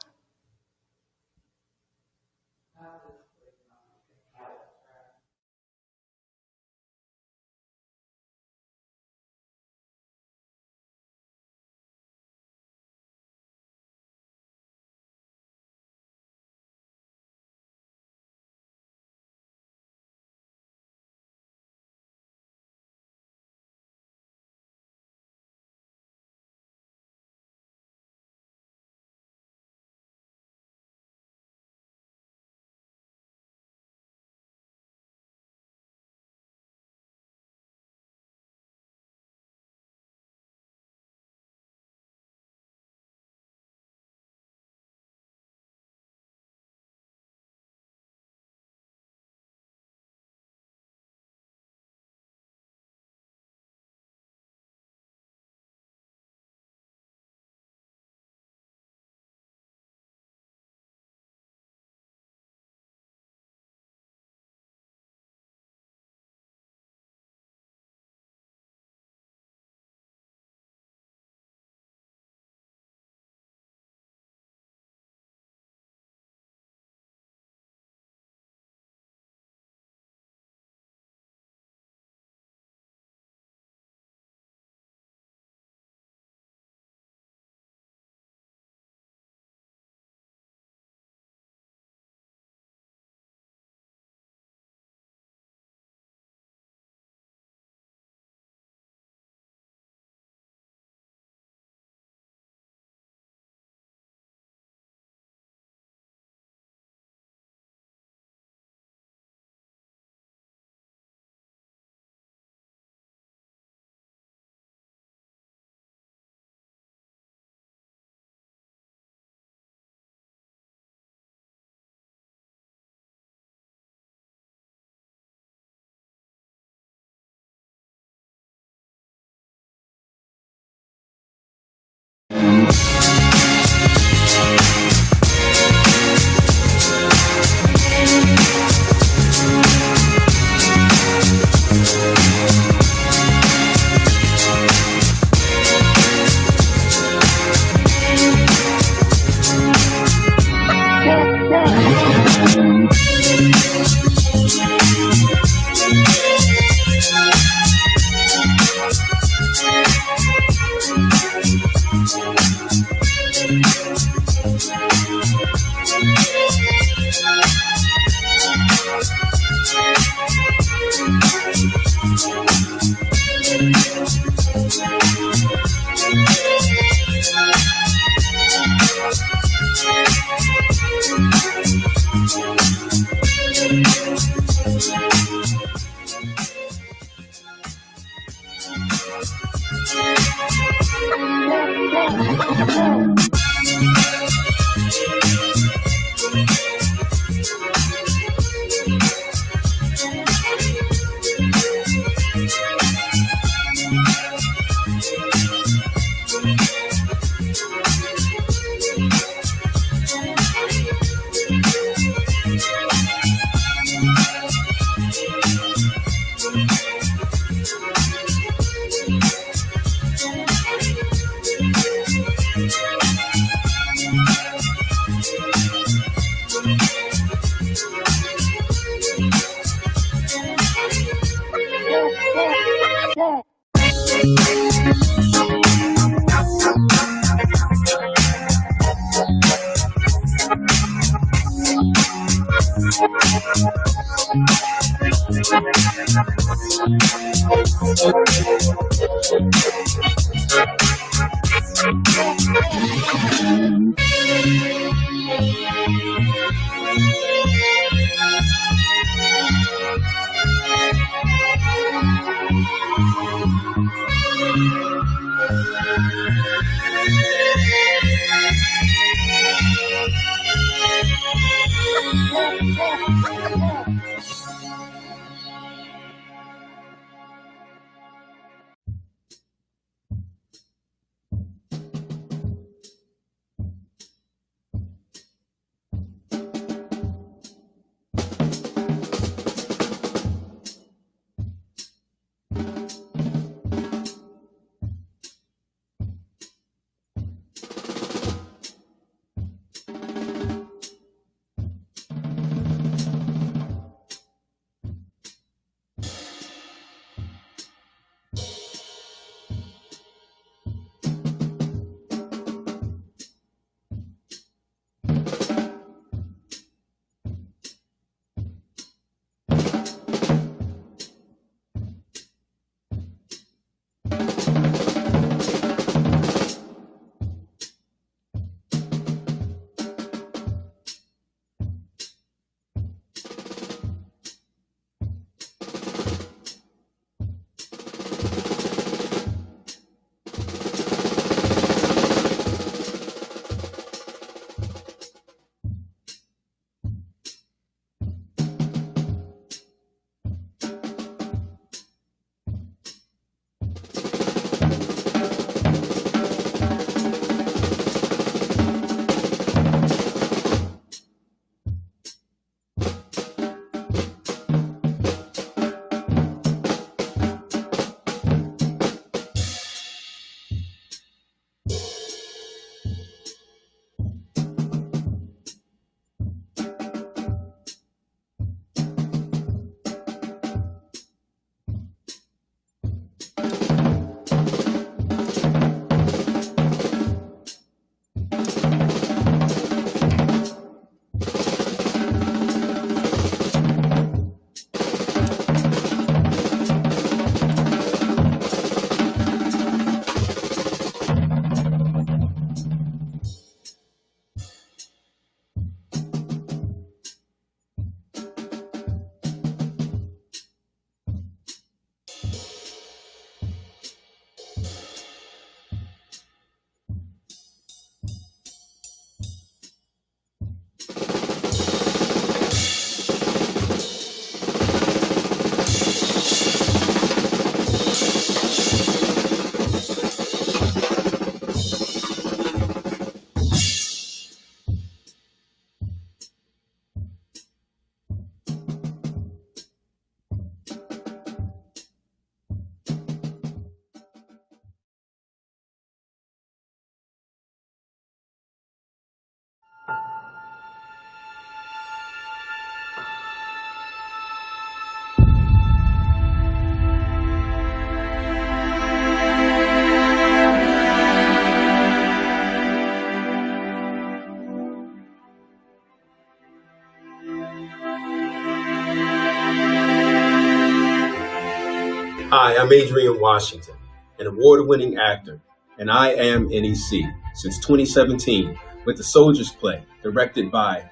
Hi, I'm Adrian Washington, an award-winning actor, and I am NEC since 2017 with The Soldier's Play, directed by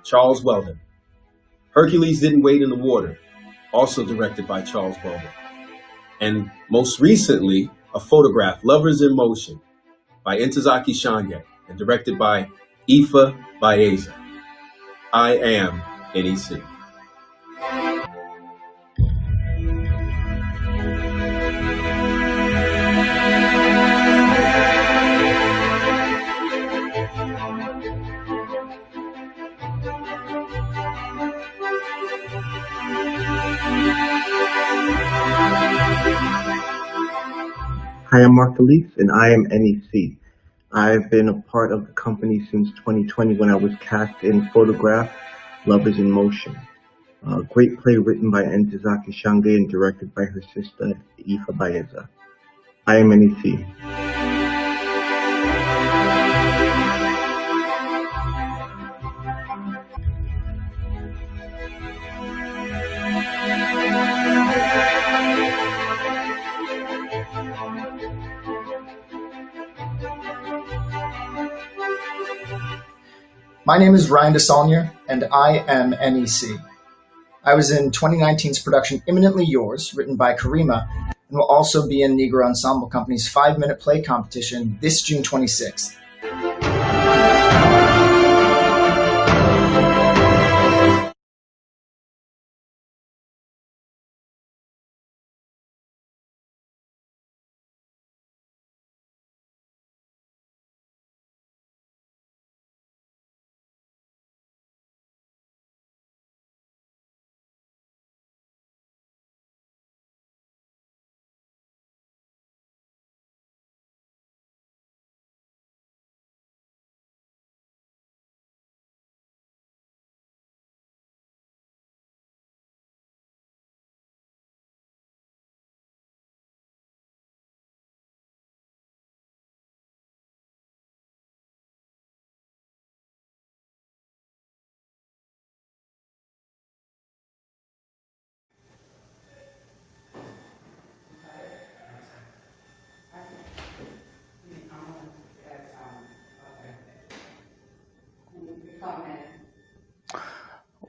Charles Weldon. Hercules Didn't Wade in the Water, also directed by Charles Weldon. And most recently, a photograph, Lovers in Motion, by Ntozake Shange, and directed by Ifa Baeza. I am NEC. Hi, I'm Mark Elise, and I am NEC. I've been a part of the company since 2020 when I was cast in Photograph, Lovers in Motion. A great play written by Ntozake Shange and directed by her sister, Ifa Baeza. I am NEC. My name is Ryan DeSaulnier, and I am NEC. I was in 2019's production Imminently Yours, written by Karima, and will also be in Negro Ensemble Company's 5-minute play competition this June 26th.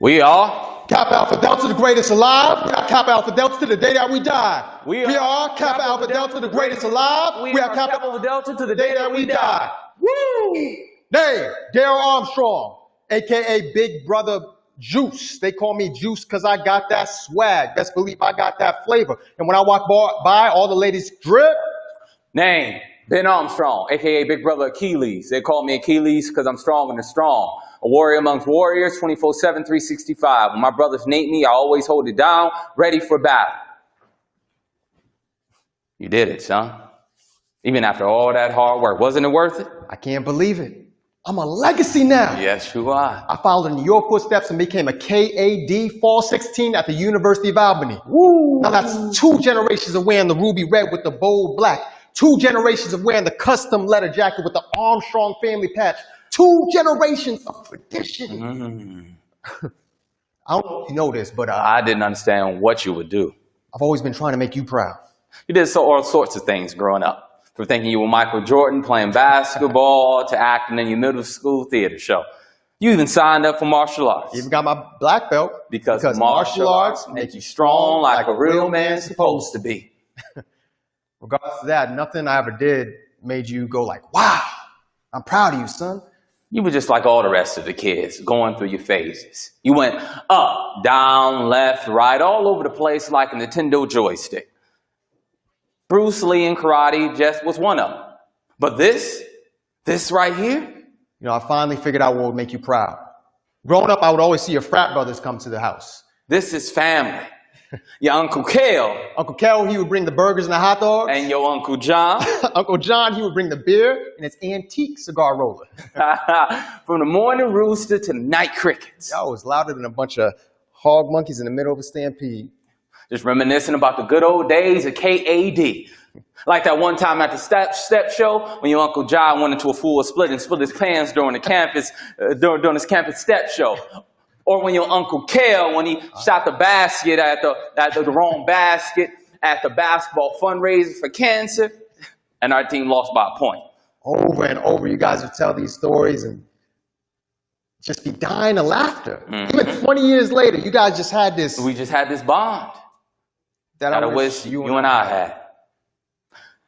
We are Kappa Alpha Delta, the greatest alive. We are Kappa Alpha Delta to the day that we die. We are Kappa Alpha Delta, the greatest alive. We are Kappa Alpha Delta to the day that we die. Woo! Name, Daryl Armstrong, a.k.a. Big Brother Juice. They call me Juice because I got that swag. Best believe I got that flavor. And when I walk by, all the ladies drip. Name, Ben Armstrong, a.k.a. Big Brother Achilles. They call me Achilles because I'm strong and strong. A warrior amongst warriors, 24/7, 365. When my brothers name me, I always hold it down, ready for battle. You did it, son. Even after all that hard work. Wasn't it worth it? I can't believe it. I'm a legacy now. Yes, you are. I followed in your footsteps and became a KAD Fall 16 at the University of Albany. Woo. Now that's 2 generations of wearing the ruby red with the bold black. 2 generations of wearing the custom leather jacket with the Armstrong family patch. 2 generations of tradition. I don't know if you know this, but I didn't understand what you would do. I've always been trying to make you proud. You did all sorts of things growing up. From thinking you were Michael Jordan playing basketball to acting in your middle school theater show. You even signed up for martial arts. Even got my black belt. Because martial arts make you strong like a real man's supposed to be. Regardless of that, nothing I ever did made you go like, wow, I'm proud of you, son. You were just like all the rest of the kids, going through your phases. You went up, down, left, right, all over the place like a Nintendo joystick. Bruce Lee in karate just was one of them. But this right here? You know, I finally figured out what would make you proud. Growing up, I would always see your frat brothers come to the house. This is family. Your Uncle Kel. Uncle Kel, he would bring the burgers and the hot dogs. And your Uncle John. Uncle John, he would bring the beer and his antique cigar roller. From the morning rooster to the night crickets. Y'all was louder than a bunch of hog monkeys in the middle of a stampede. Just reminiscing about the good old days of KAD. Like that one time at the step show when your Uncle John went into a full split and split his pants during during his campus step show. Or when your Uncle Kel, when he shot the basket at the wrong basket at the basketball fundraiser for cancer, and our team lost by a point. Over and over, you guys would tell these stories and just be dying of laughter. Even 20 years later, you guys just had this. We just had this bond that I wish you and I had.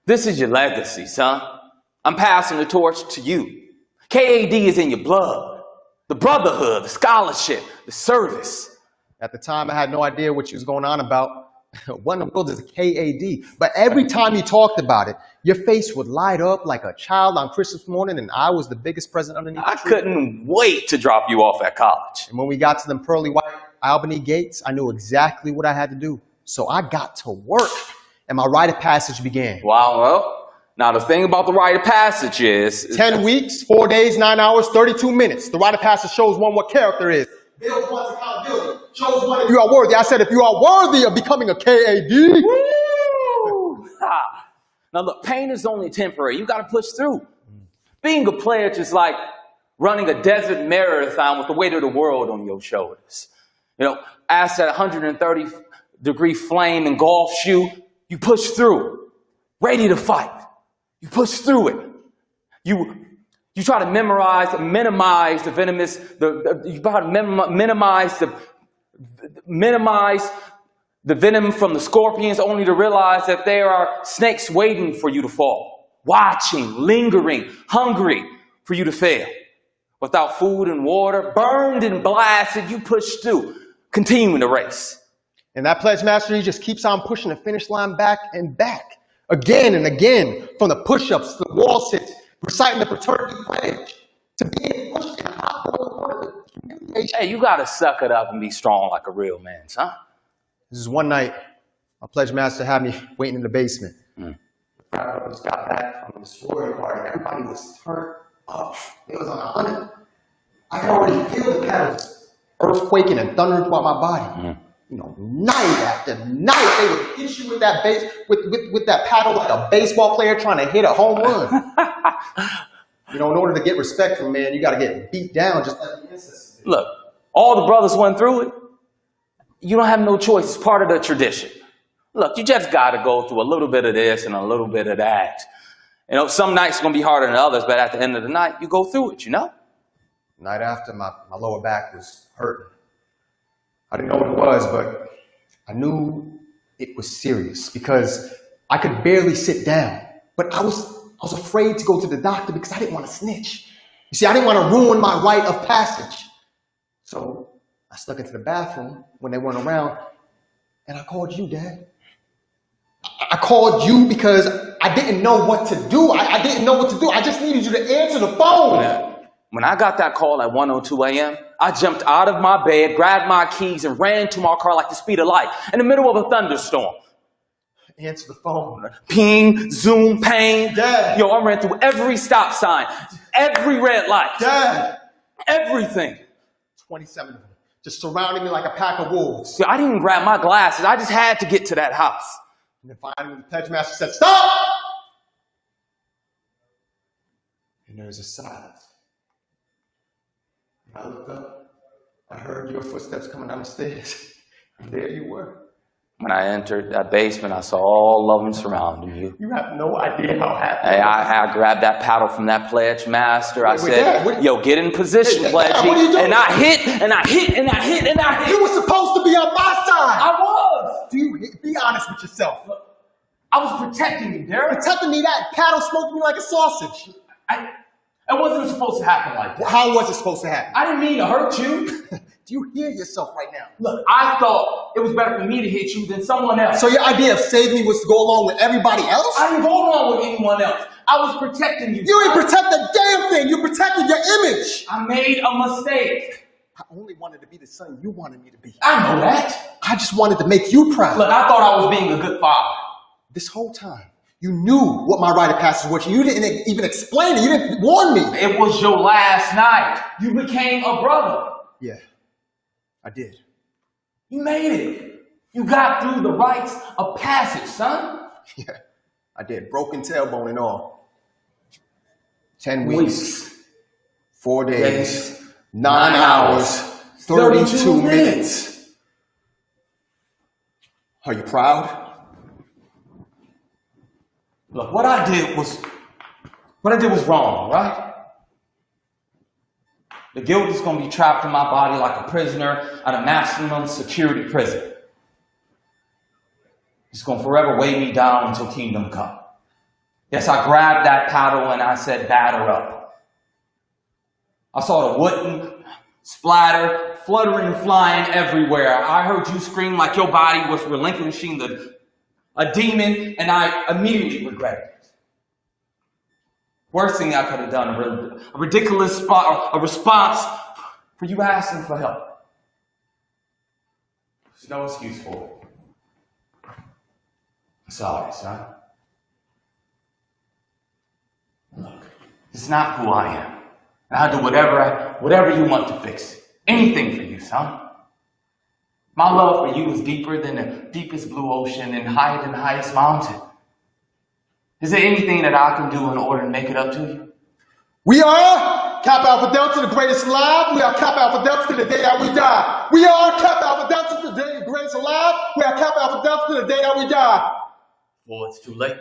This is your legacy, son. I'm passing the torch to you. KAD is in your blood. The brotherhood, the scholarship, the service. At the time, I had no idea what you was going on about. What in the world is a KAD? But every time you talked about it, your face would light up like a child on Christmas morning, and I was the biggest present underneath the tree. I couldn't wait to drop you off at college. And when we got to them pearly white Albany gates, I knew exactly what I had to do. So I got to work, and my Rite of Passage began. Wow, well, now the thing about the Rite of Passage is 10 weeks, 4 days, 9 hours, 32 minutes. The Rite of Passage shows one what character is. Builds one's accountability. Shows one if you are worthy. I said if you are worthy of becoming a KAD. Woo! Now look, pain is only temporary. You got to push through. Being a player is just like running a desert marathon with the weight of the world on your shoulders. You know, as that 130-degree flame engulfs you, you push through, ready to fight. You push through it. You try to minimize the venomous, minimize the venom from the scorpions, only to realize that there are snakes waiting for you to fall, watching, lingering, hungry for you to fail. Without food and water, burned and blasted, you push through, continuing the race. And that pledge master, he just keeps on pushing the finish line back and back, again and again, from the push-ups to the wall sits, reciting the fraternity pledge, to being pushed in hot. Hey, you gotta suck it up and be strong like a real man, son. This is one night, my pledge master had me waiting in the basement. I just got back from the sorority party. Everybody was turned up. It was on 100. I could already feel the pedals earthquaking and thundering throughout my body. You know, night after night, they would hit you with that with that paddle like a baseball player trying to hit a home run. You know, in order to get respect from man, you got to get beat down just like the ancestors did. Look, all the brothers went through it. You don't have no choice. It's part of the tradition. Look, you just got to go through a little bit of this and a little bit of that. You know, some nights are going to be harder than others, but at the end of the night, you go through it, you know? Night after, my lower back was hurting. I didn't know what it was, but I knew it was serious because I could barely sit down. But I was afraid to go to the doctor because I didn't want to snitch. You see, I didn't want to ruin my rite of passage. So I snuck into the bathroom when they weren't around, and I called you, Dad. I called you because I didn't know what to do. I didn't know what to do. I just needed you to answer the phone. When I got that call at 1:02 a.m., I jumped out of my bed, grabbed my keys, and ran to my car like the speed of light in the middle of a thunderstorm. Answer the phone. Ping, zoom, pang. Dad. Yo, I ran through every stop sign, every red light. Dad. Everything. 27 of them just surrounding me like a pack of wolves. Yo, I didn't even grab my glasses. I just had to get to that house. And then finally the pledge master said, "Stop!" And there was a silence. And I looked up. I heard your footsteps coming down the stairs. And there you were. When I entered that basement, I saw all of them surrounding you. You have no idea how happy Hey, I grabbed that paddle from that pledge master. I said, yo, get in position, pledge. And I hit, and I hit, and I hit, and I hit. You were supposed to be on my side. I was. Do you be honest with yourself? I was protecting you, Derek. Protecting me, that paddle smoked me like a sausage. It wasn't supposed to happen like that. How was it supposed to happen? I didn't mean to hurt you. Do you hear yourself right now? Look, I thought it was better for me to hit you than someone else. So your idea of saving me was to go along with everybody else? I didn't go along with anyone else. I was protecting you. You ain't protect the damn thing. You protected your image. I made a mistake. I only wanted to be the son you wanted me to be. I know that. I just wanted to make you proud. Look, I thought I was being a good father. This whole time, you knew what my rite of passage was. You didn't even explain it. You didn't warn me. It was your last night. You became a brother. Yeah, I did. You made it. You got through the rites of passage, son. Yeah, I did. Broken tailbone and all. 10 weeks. 4 days. 9 hours. 32 minutes. Are you proud? Look, what I did was wrong, right? The guilt is going to be trapped in my body like a prisoner at a maximum security prison. It's going to forever weigh me down until kingdom come. Yes, I grabbed that paddle and I said, batter up. I saw the wooden splatter, fluttering, flying everywhere. I heard you scream like your body was relinquishing a demon, and I immediately regretted it. Worst thing I could have done, a ridiculous a response for you asking for help. There's no excuse for it. I'm sorry, son. Look, it's not who I am. And I'll do whatever you want to fix it. Anything for you, son. My love for you is deeper than the deepest blue ocean and higher than the highest mountain. Is there anything that I can do in order to make it up to you? We are Kappa Alpha Delta, the greatest alive. We are Kappa Alpha Delta to the day that we die. We are Kappa Alpha Delta to the greatest alive. We are Kappa Alpha Delta to the day that we die. Well, it's too late.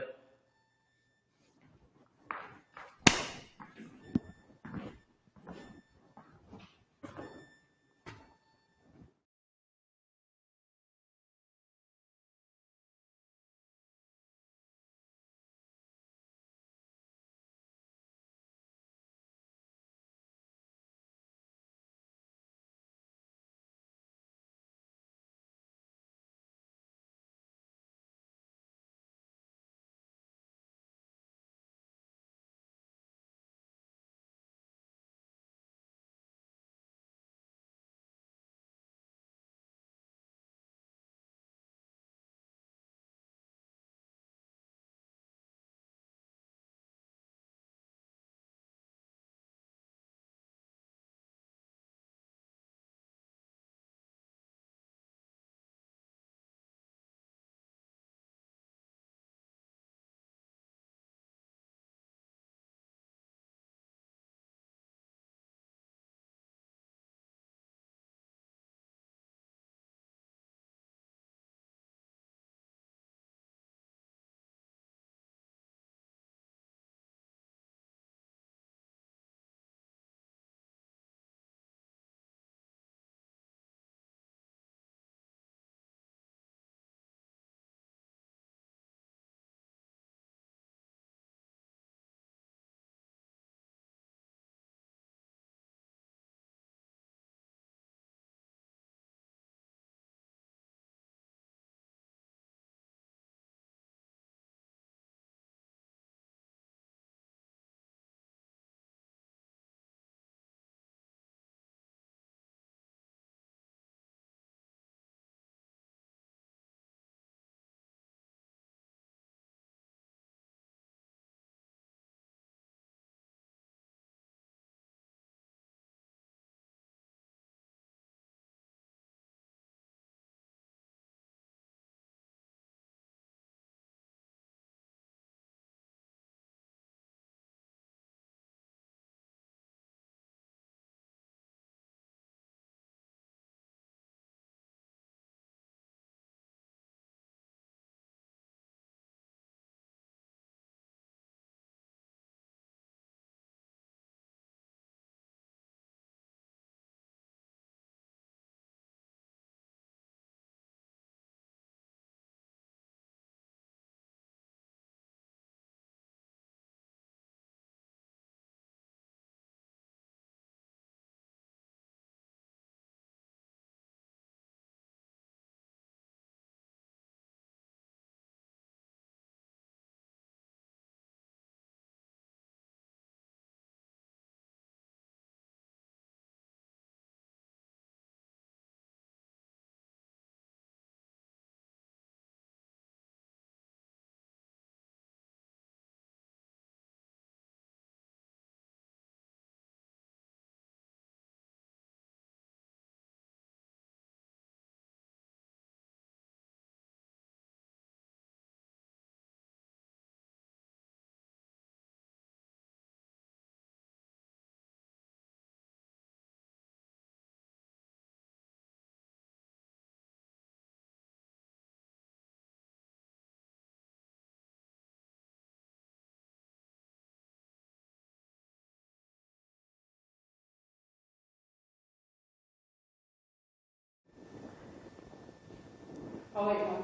Oh, wait, no.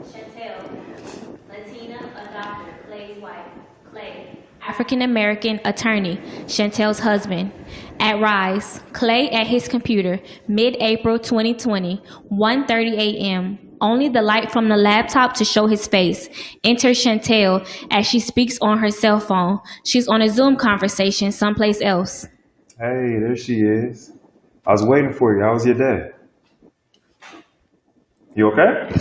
Chantel, Latina, a doctor, Clay's wife. Clay, African American attorney, Chantel's husband. At Rise, Clay at his computer, mid-April 2020, 1:30 a.m. Only the light from the laptop to show his face. Enter Chantel as she speaks on her cell phone. She's on a Zoom conversation someplace else. Hey, there she is. I was waiting for you. How was your day? You okay?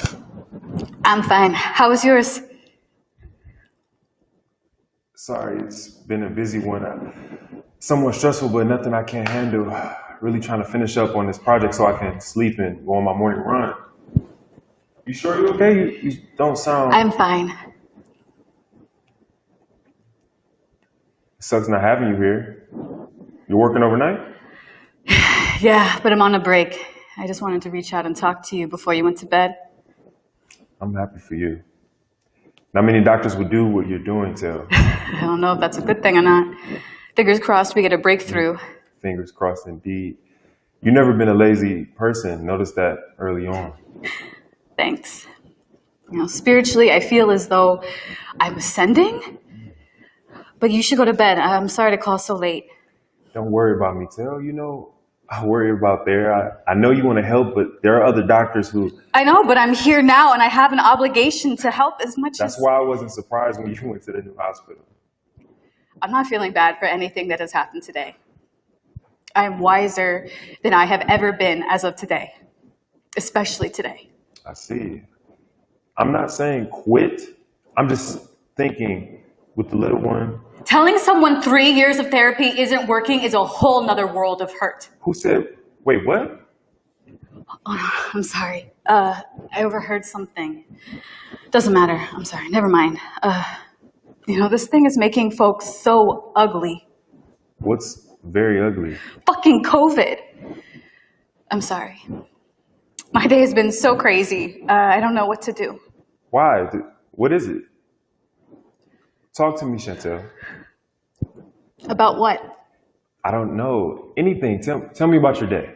I'm fine. How was yours? Sorry, it's been a busy one. Somewhat stressful, but nothing I can't handle. Really trying to finish up on this project so I can sleep and go on my morning run. You sure you're okay? You don't sound... I'm fine. It sucks not having you here. You're working overnight? Yeah, but I'm on a break. I just wanted to reach out and talk to you before you went to bed. I'm happy for you. Not many doctors would do what you're doing, Tel. I don't know if that's a good thing or not. Fingers crossed we get a breakthrough. Fingers crossed indeed. You've never been a lazy person. Noticed that early on. Thanks. You know, spiritually, I feel as though I'm ascending. But you should go to bed. I'm sorry to call so late. Don't worry about me, Tel. You know, I worry about there. I know you want to help, but there are other doctors who... I know, but I'm here now, and I have an obligation to help as much as... That's why I wasn't surprised when you went to the new hospital. I'm not feeling bad for anything that has happened today. I'm wiser than I have ever been as of today, especially today. I see. I'm not saying quit. I'm just thinking with the little one. Telling someone 3 years of therapy isn't working is a whole nother world of hurt. Who said, wait, what? Oh, I'm sorry. I overheard something. Doesn't matter. I'm sorry. Never mind. You know, this thing is making folks so ugly. What's very ugly? Fucking COVID. I'm sorry. My day has been so crazy. I don't know what to do. Why? What is it? Talk to me, Chantel. About what? I don't know. Anything. Tell me about your day.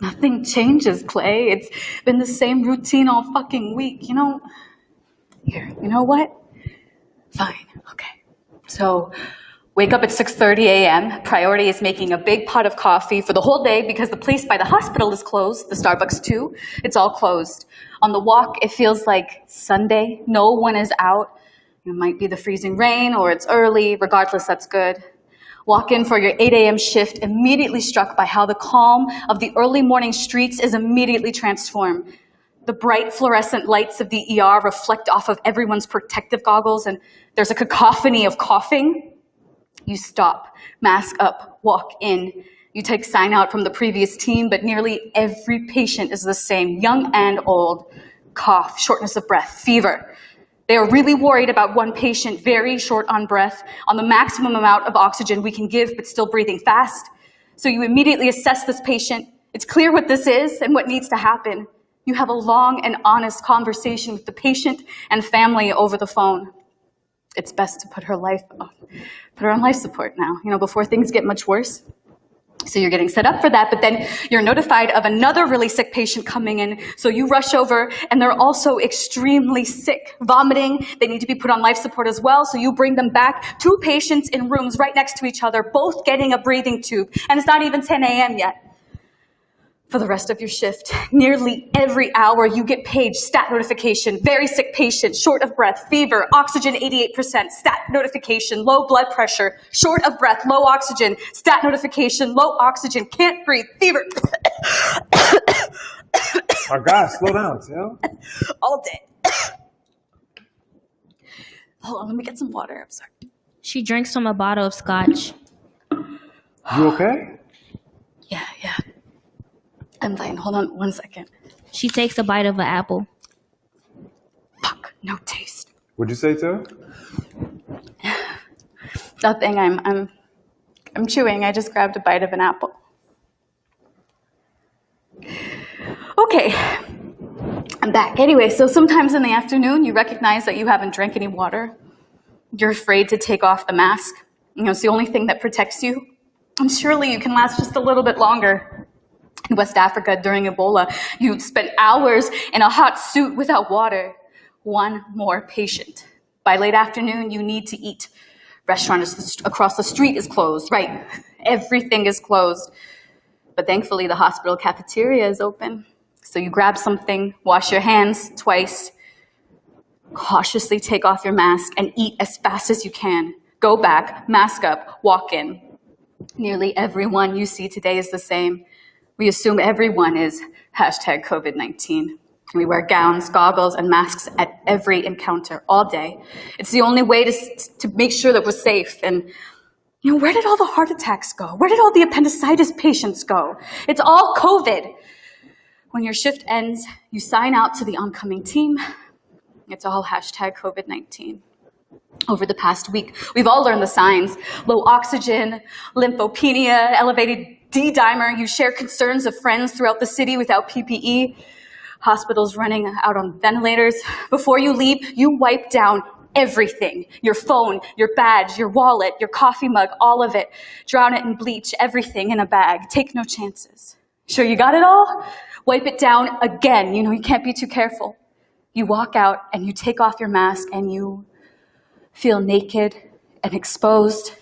Nothing changes, Clay. It's been the same routine all fucking week. You know, here, you know what? Fine, okay. So, wake up at 6:30 a.m. Priority is making a big pot of coffee for the whole day because the place by the hospital is closed, the Starbucks too. It's all closed. On the walk, it feels like Sunday. No one is out. It might be the freezing rain or it's early. Regardless, that's good. Walk in for your 8 a.m. shift, immediately struck by how the calm of the early morning streets is immediately transformed. The bright fluorescent lights of the ER reflect off of everyone's protective goggles, and there's a cacophony of coughing. You stop, mask up, walk in. You take sign out from the previous team, but nearly every patient is the same, young and old. Cough, shortness of breath, fever. They are really worried about one patient, very short on breath, on the maximum amount of oxygen we can give, but still breathing fast. So you immediately assess this patient. It's clear what this is and what needs to happen. You have a long and honest conversation with the patient and family over the phone. It's best to put her on life support now, you know, before things get much worse. So you're getting set up for that, but then you're notified of another really sick patient coming in. So you rush over, and they're also extremely sick, vomiting. They need to be put on life support as well. So you bring them back, 2 patients in rooms right next to each other, both getting a breathing tube. And it's not even 10 a.m. yet. For the rest of your shift, nearly every hour you get paged, stat notification, very sick patient, short of breath, fever, oxygen 88%, stat notification, low blood pressure, short of breath, low oxygen, stat notification, low oxygen, can't breathe, fever. My God, slow down, Tel. All day. Hold on, let me get some water, I'm sorry. She drinks from a bottle of scotch. You okay? Yeah. I'm fine. Hold on 1 second. She takes a bite of an apple. Fuck, no taste. What'd you say, Tel? Nothing. I'm chewing. I just grabbed a bite of an apple. Okay. I'm back. Anyway, so sometimes in the afternoon you recognize that you haven't drank any water. You're afraid to take off the mask. You know, it's the only thing that protects you. And surely you can last just a little bit longer. In West Africa, during Ebola, you spent hours in a hot suit without water. One more patient. By late afternoon, you need to eat. Restaurant across the street is closed, right? Everything is closed. But thankfully, the hospital cafeteria is open. So you grab something, wash your hands twice, cautiously take off your mask, and eat as fast as you can. Go back, mask up, walk in. Nearly everyone you see today is the same. We assume everyone is hashtag COVID-19. We wear gowns, goggles, and masks at every encounter all day. It's the only way to make sure that we're safe. And where did all the heart attacks go? Where did all the appendicitis patients go? It's all COVID. When your shift ends, you sign out to the oncoming team. It's all hashtag COVID-19. Over the past week, we've all learned the signs. Low oxygen, lymphopenia, elevated D-dimer. You share concerns of friends throughout the city without PPE. Hospitals running out on ventilators. Before you leave, you wipe down everything. Your phone, your badge, your wallet, your coffee mug, all of it. Drown it in bleach, everything in a bag. Take no chances. Sure you got it all? Wipe it down again. You can't be too careful. You walk out and you take off your mask and you feel naked and exposed.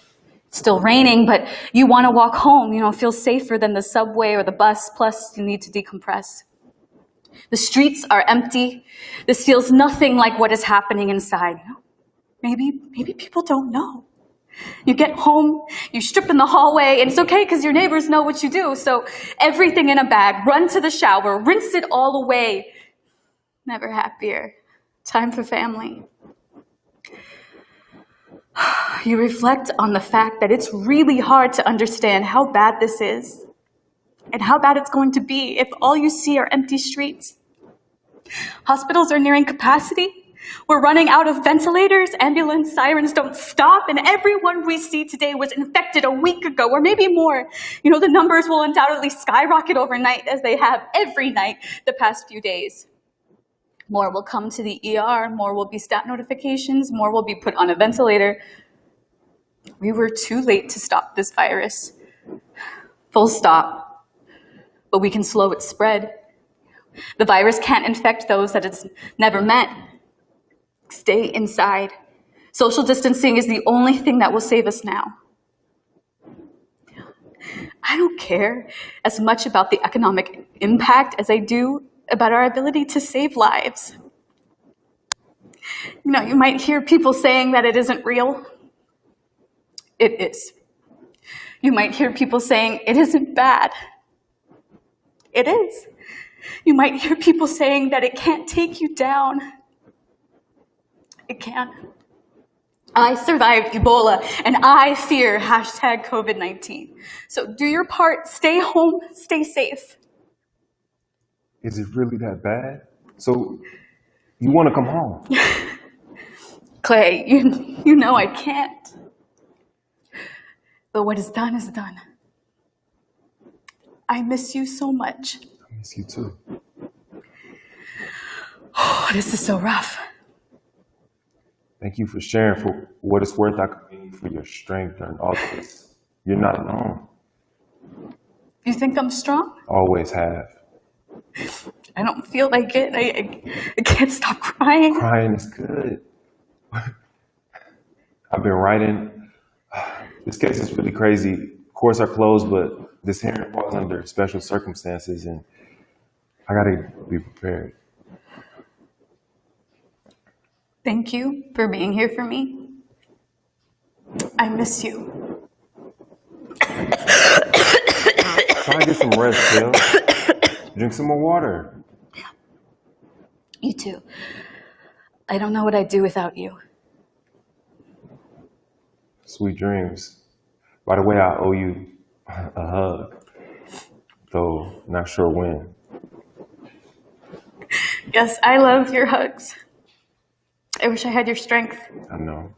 It's still raining, but you want to walk home, feel safer than the subway or the bus, plus you need to decompress. The streets are empty. This feels nothing like what is happening inside. Maybe people don't know. You get home, you strip in the hallway, and it's okay because your neighbors know what you do. So everything in a bag, run to the shower, rinse it all away. Never happier. Time for family. You reflect on the fact that it's really hard to understand how bad this is and how bad it's going to be if all you see are empty streets. Hospitals are nearing capacity. We're running out of ventilators. Ambulance sirens don't stop. And everyone we see today was infected a week ago or maybe more. The numbers will undoubtedly skyrocket overnight as they have every night the past few days. More will come to the ER. More will be stat notifications. More will be put on a ventilator. We were too late to stop this virus. Full stop. But we can slow its spread. The virus can't infect those that it's never met. Stay inside. Social distancing is the only thing that will save us now. I don't care as much about the economic impact as I do about our ability to save lives. You might hear people saying that it isn't real. It is. You might hear people saying it isn't bad. It is. You might hear people saying that it can't take you down. It can. I survived Ebola, and I fear hashtag COVID-19. So do your part, stay home, stay safe. Is it really that bad? So you want to come home? Clay, you know I can't. But what is done is done. I miss you so much. I miss you too. Oh, this is so rough. Thank you for sharing. For what it's worth, I commend you for your strength during all of this. You're not alone. You think I'm strong? Always have. I don't feel like it. I can't stop crying. Crying is good. I've been writing. This case is really crazy. Courts are closed, but this hearing falls under special circumstances, and I gotta be prepared. Thank you for being here for me. I miss you. Try and get some rest, Phil. Drink some more water. You too. I don't know what I'd do without you. Sweet dreams. By the way, I owe you a hug, though not sure when. Yes, I love your hugs. I wish I had your strength. I know.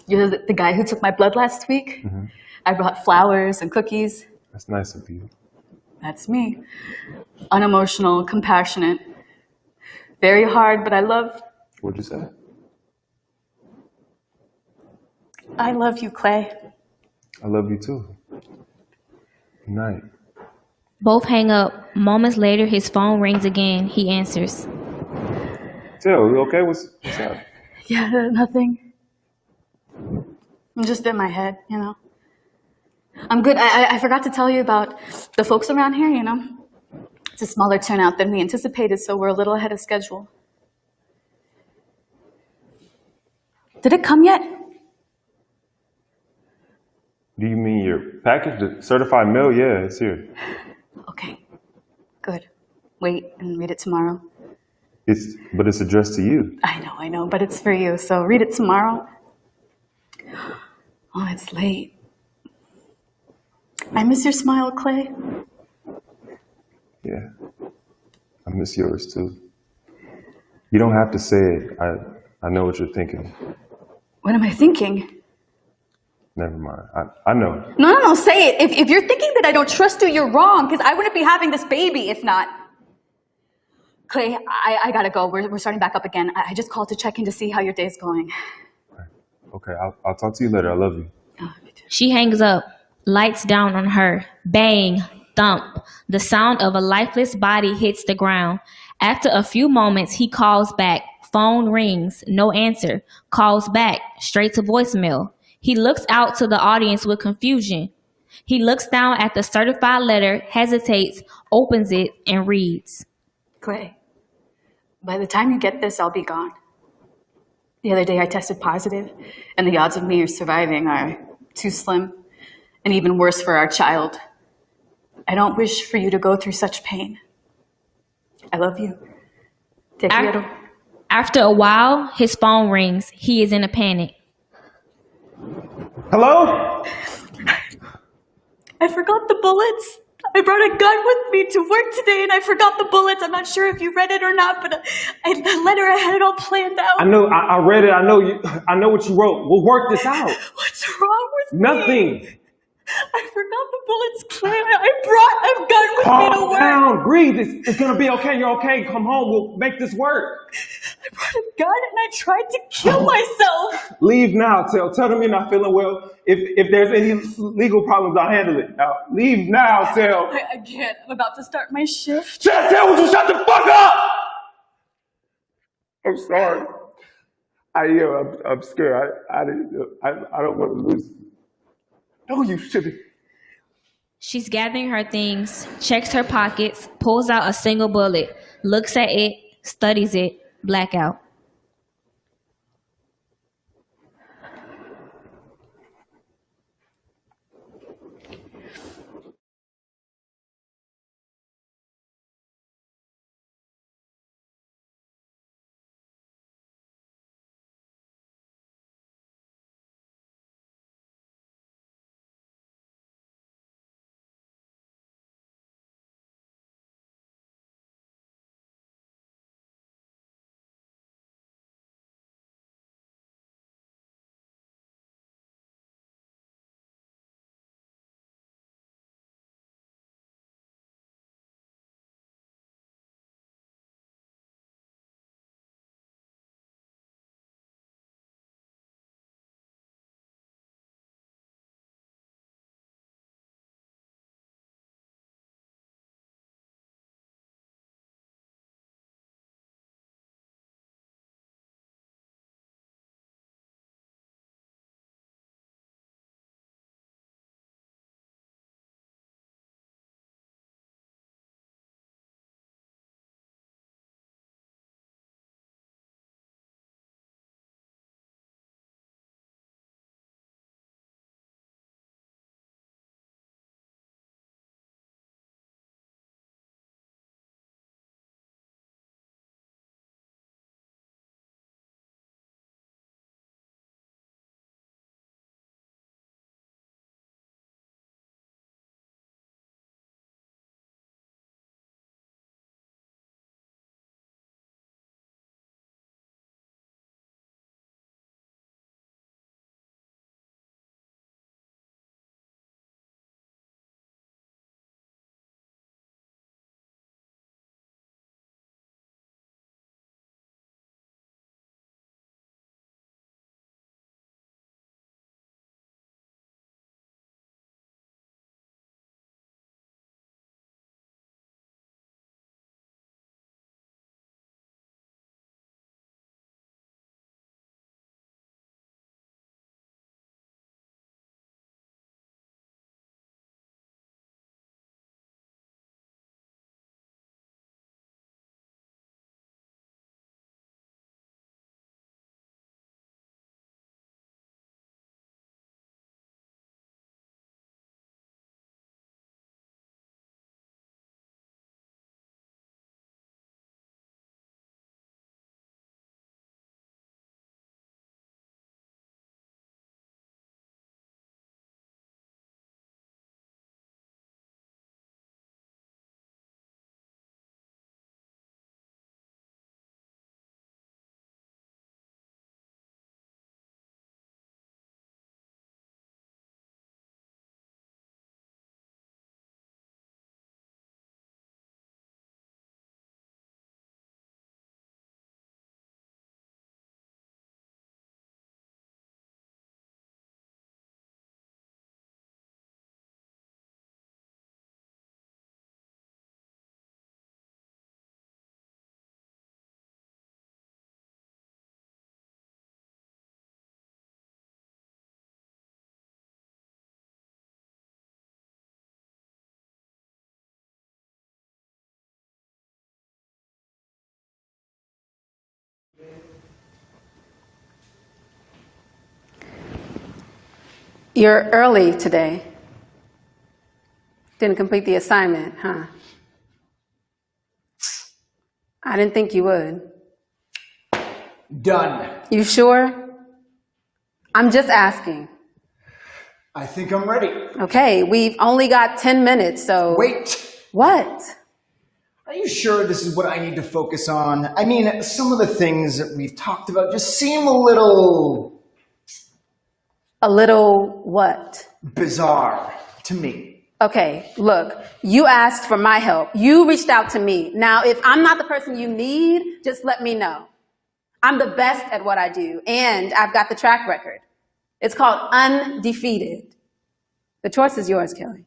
You're the guy who took my blood last week? Mm-hmm. I brought flowers and cookies. That's nice of you. That's me. Unemotional, compassionate. Very hard, but I love. What'd you say? I love you, Clay. I love you too. Good night. Both hang up. Moments later, his phone rings again. He answers. Tell, you okay? What's up? Yeah, nothing. I'm just in my head, you know. I'm good. I forgot to tell you about the folks around here, you know. It's a smaller turnout than we anticipated, so we're a little ahead of schedule. Did it come yet? Do you mean your package, the certified mail? Yeah, it's here. Okay, good. Wait and read it tomorrow. But it's addressed to you. I know, but it's for you, so read it tomorrow. Oh, it's late. I miss your smile, Clay. Yeah, I miss yours too. You don't have to say it. I know what you're thinking. What am I thinking? Never mind. I know. No, say it. If you're thinking that I don't trust you, you're wrong, because I wouldn't be having this baby if not. Clay, I gotta go. We're starting back up again. I just called to check in to see how your day's going. Okay, I'll talk to you later. I love you. She hangs up. Lights down on her. Bang. Thump. The sound of a lifeless body hits the ground. After a few moments, he calls back. Phone rings. No answer. Calls back. Straight to voicemail. He looks out to the audience with confusion. He looks down at the certified letter, hesitates, opens it, and reads. Clay, by the time you get this, I'll be gone. The other day I tested positive, and the odds of me surviving are too slim, and even worse for our child. I don't wish for you to go through such pain. I love you. Te quiero. After a while, his phone rings. He is in a panic. Hello? I forgot the bullets. I brought a gun with me to work today, and I forgot the bullets. I'm not sure if you read it or not, but the letter, I had it all planned out. I know. I read it. I know what you wrote. We'll work this out. What's wrong with Nothing. me? I forgot the bullets, Clay. I brought a gun with me to Calm work. down. Breathe. It's gonna be okay. You're okay. Come home. We'll make this work. I brought a gun, and I tried to kill myself. Leave now. Tell them you're not feeling well. If there's any legal problems, I'll handle it. Now, leave now, Tell. I can't. I'm about to start my shift. Chantal, would you shut the fuck up? I'm sorry. I'm scared. I don't want to lose. No, you shouldn't. She's gathering her things, checks her pockets, pulls out a single bullet, looks at it, studies it, blackout. You're early today. Didn't complete the assignment, huh? I didn't think you would. Done. You sure? I'm just asking. I think I'm ready. Okay, we've only got 10 minutes, so... Wait. What? Are you sure this is what I need to focus on? I mean, some of the things that we've talked about just seem a little... A little what? Bizarre to me. Okay, look, you asked for my help. You reached out to me. Now, if I'm not the person you need, just let me know. I'm the best at what I do, and I've got the track record. It's called undefeated. The choice is yours, Kelly.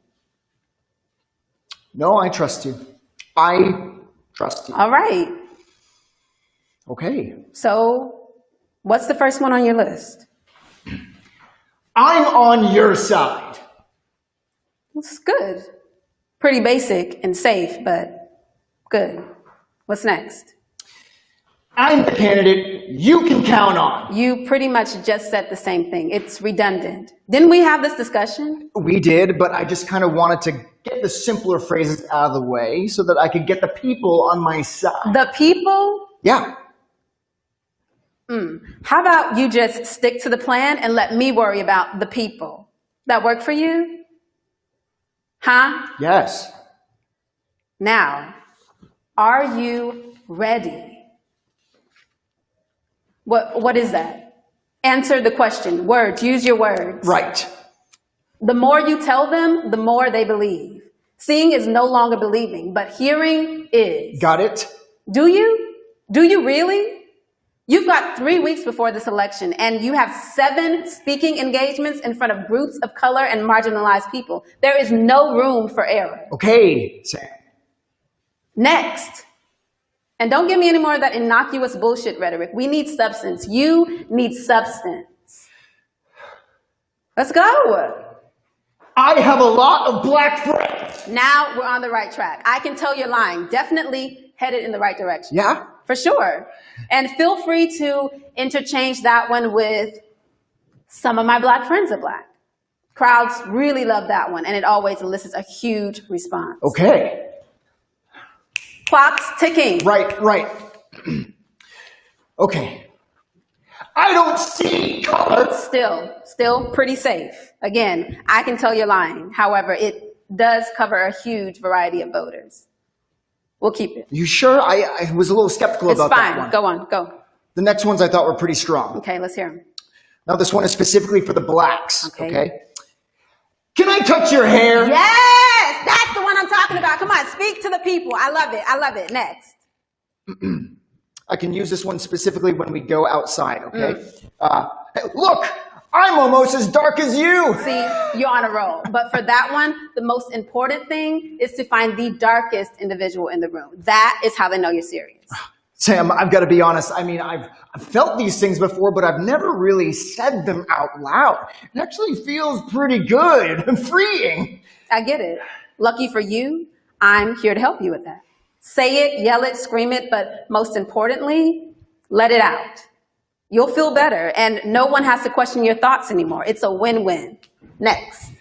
No, I trust you. I trust you. All right. Okay. So, what's the first one on your list? I'm on your side. It's good. Pretty basic and safe, but good. What's next? I'm the candidate you can count on. You pretty much just said the same thing. It's redundant. Didn't we have this discussion? We did, but I just kind of wanted to get the simpler phrases out of the way so that I could get the people on my side. The people? Yeah. How about you just stick to the plan and let me worry about the people? That work for you? Huh? Yes. Now, are you ready? What is that? Answer the question. Words. Use your words. Right. The more you tell them, the more they believe. Seeing is no longer believing, but hearing is. Got it? Do you? Do you really? You've got 3 weeks before this election, and you have 7 speaking engagements in front of groups of color and marginalized people. There is no room for error. Okay, Sam. Next. And don't give me any more of that innocuous bullshit rhetoric. We need substance. You need substance. Let's go. I have a lot of black friends. Now we're on the right track. I can tell you're lying. Definitely headed in the right direction. Yeah? For sure. And feel free to interchange that one with some of my black friends are black. Crowds really love that one, and it always elicits a huge response. Okay. Clock's ticking. Right. Okay. I don't see color. Still pretty safe. Again, I can tell you're lying. However, it does cover a huge variety of voters. We'll keep it. You sure? I was a little skeptical about that one. It's fine. Go on. Go. The next ones I thought were pretty strong. Okay, let's hear them. Now this one is specifically for the blacks. Okay. Can I touch your hair? Yes! That's the one I'm talking about. Come on, speak to the people. I love it. I love it. Next. I can use this one specifically when we go outside, okay? Hey, look, I'm almost as dark as you. See, you're on a roll. But for that one, the most important thing is to find the darkest individual in the room. That is how they know you're serious. Sam, I've got to be honest. I mean, I've felt these things before, but I've never really said them out loud. It actually feels pretty good and freeing. I get it. Lucky for you, I'm here to help you with that. Say it, yell it, scream it, but most importantly, let it out. You'll feel better, and no one has to question your thoughts anymore. It's a win-win. Next.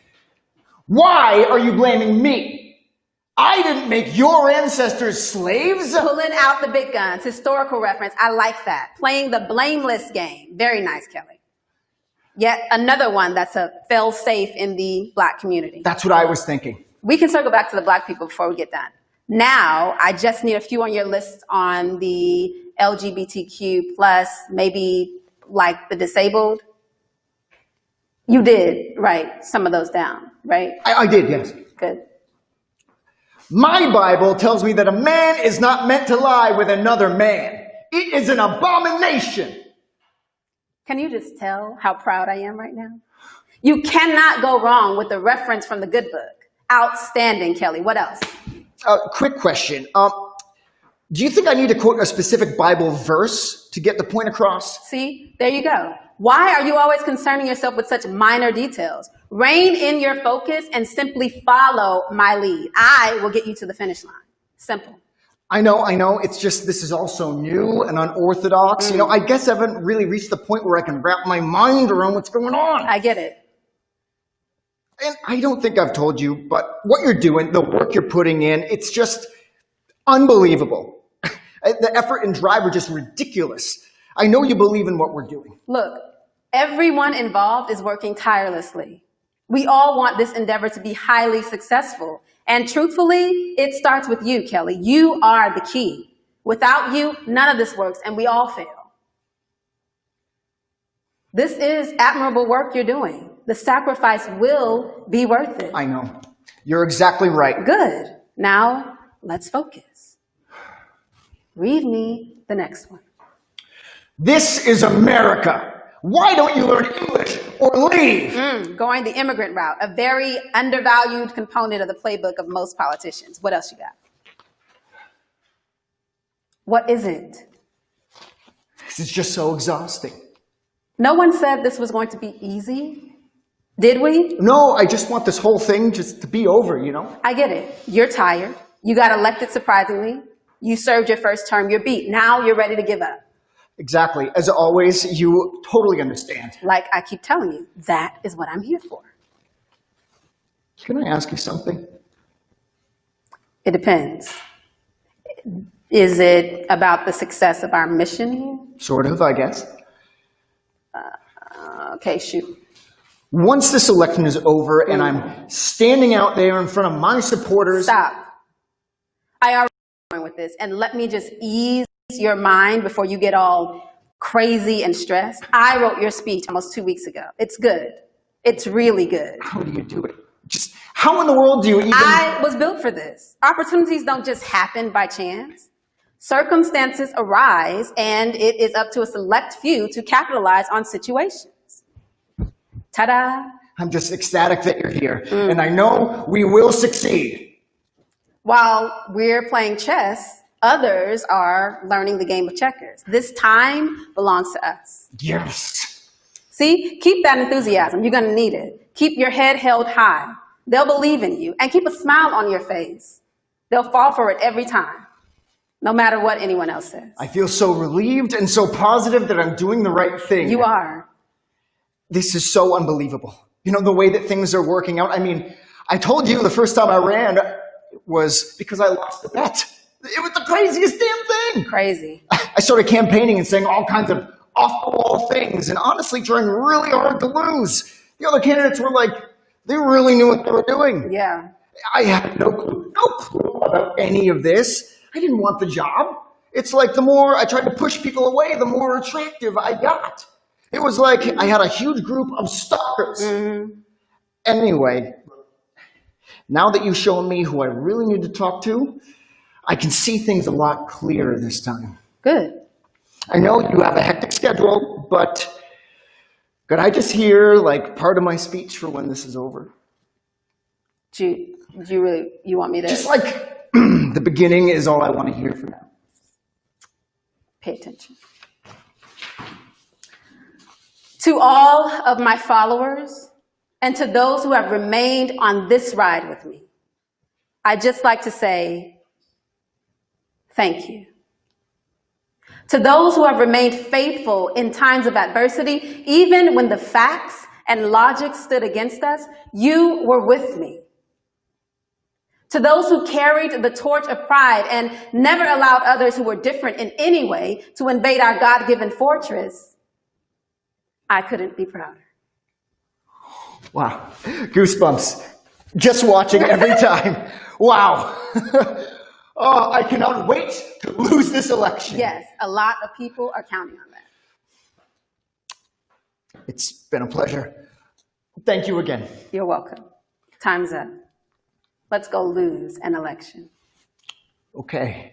Why are you blaming me? I didn't make your ancestors slaves. Pulling out the big guns, historical reference. I like that. Playing the blameless game. Very nice, Kelly. Yet another one that's a fail-safe in the black community. That's what I was thinking. We can circle back to the black people before we get done. Now, I just need a few on your list on the LGBTQ plus, maybe like the disabled. You did write some of those down, right? I did, yes. Good. My Bible tells me that a man is not meant to lie with another man. It is an abomination. Can you just tell how proud I am right now? You cannot go wrong with the reference from the good book. Outstanding, Kelly. What else? Quick question. Do you think I need to quote a specific Bible verse to get the point across? See, there you go. Why are you always concerning yourself with such minor details? Rein in your focus and simply follow my lead. I will get you to the finish line. Simple. I know. It's just this is all so new and unorthodox. You know, I guess I haven't really reached the point where I can wrap my mind around what's going on. I get it. And I don't think I've told you, but what you're doing, the work you're putting in, it's just unbelievable. The effort and drive are just ridiculous. I know you believe in what we're doing. Look, everyone involved is working tirelessly. We all want this endeavor to be highly successful. And truthfully, it starts with you, Kelly. You are the key. Without you, none of this works, and we all fail. This is admirable work you're doing. The sacrifice will be worth it. I know. You're exactly right. Good. Now, let's focus. Read me the next one. This is America. Why don't you learn English or leave? Going the immigrant route, a very undervalued component of the playbook of most politicians. What else you got? What is it? This is just so exhausting. No one said this was going to be easy. Did we? No, I just want this whole thing just to be over, you know? I get it. You're tired. You got elected surprisingly. You served your first term. You're beat. Now you're ready to give up. Exactly. As always, you totally understand. Like I keep telling you, that is what I'm here for. Can I ask you something? It depends. Is it about the success of our mission here? Sort of, I guess. Okay, shoot. Once this election is over and I'm standing out there in front of my supporters... Stop. I already know with this, and let me just ease your mind before you get all crazy and stressed. I wrote your speech almost 2 weeks ago. It's good. It's really good. How do you do it? Just how in the world do you even... I was built for this. Opportunities don't just happen by chance. Circumstances arise, and it is up to a select few to capitalize on situations. Ta-da! I'm just ecstatic that you're here, and I know we will succeed. While we're playing chess, others are learning the game of checkers. This time belongs to us. Yes. See, keep that enthusiasm. You're going to need it. Keep your head held high. They'll believe in you, and keep a smile on your face. They'll fall for it every time, no matter what anyone else says. I feel so relieved and so positive that I'm doing the right thing. You are. This is so unbelievable. You know, the way that things are working out. I mean, I told you the first time I ran was because I lost the bet. It was the craziest damn thing. Crazy. I started campaigning and saying all kinds of off-the-wall things and honestly trying really hard to lose. The other candidates were like, they really knew what they were doing. Yeah. I had no clue about any of this. I didn't want the job. It's like the more I tried to push people away, the more attractive I got. It was like I had a huge group of stalkers. Anyway, now that you've shown me who I really need to talk to, I can see things a lot clearer this time. Good. I know you have a hectic schedule, but could I just hear like part of my speech for when this is over? Do you want me to? Just like the beginning is all I want to hear for now. Pay attention. To all of my followers and to those who have remained on this ride with me, I'd just like to say thank you. To those who have remained faithful in times of adversity, even when the facts and logic stood against us, you were with me. To those who carried the torch of pride and never allowed others who were different in any way to invade our God-given fortress, I couldn't be prouder. Wow. Goosebumps. Just watching every time. Wow. Oh, I cannot wait to lose this election. Yes, a lot of people are counting on that. It's been a pleasure. Thank you again. You're welcome. Time's up. Let's go lose an election. Okay.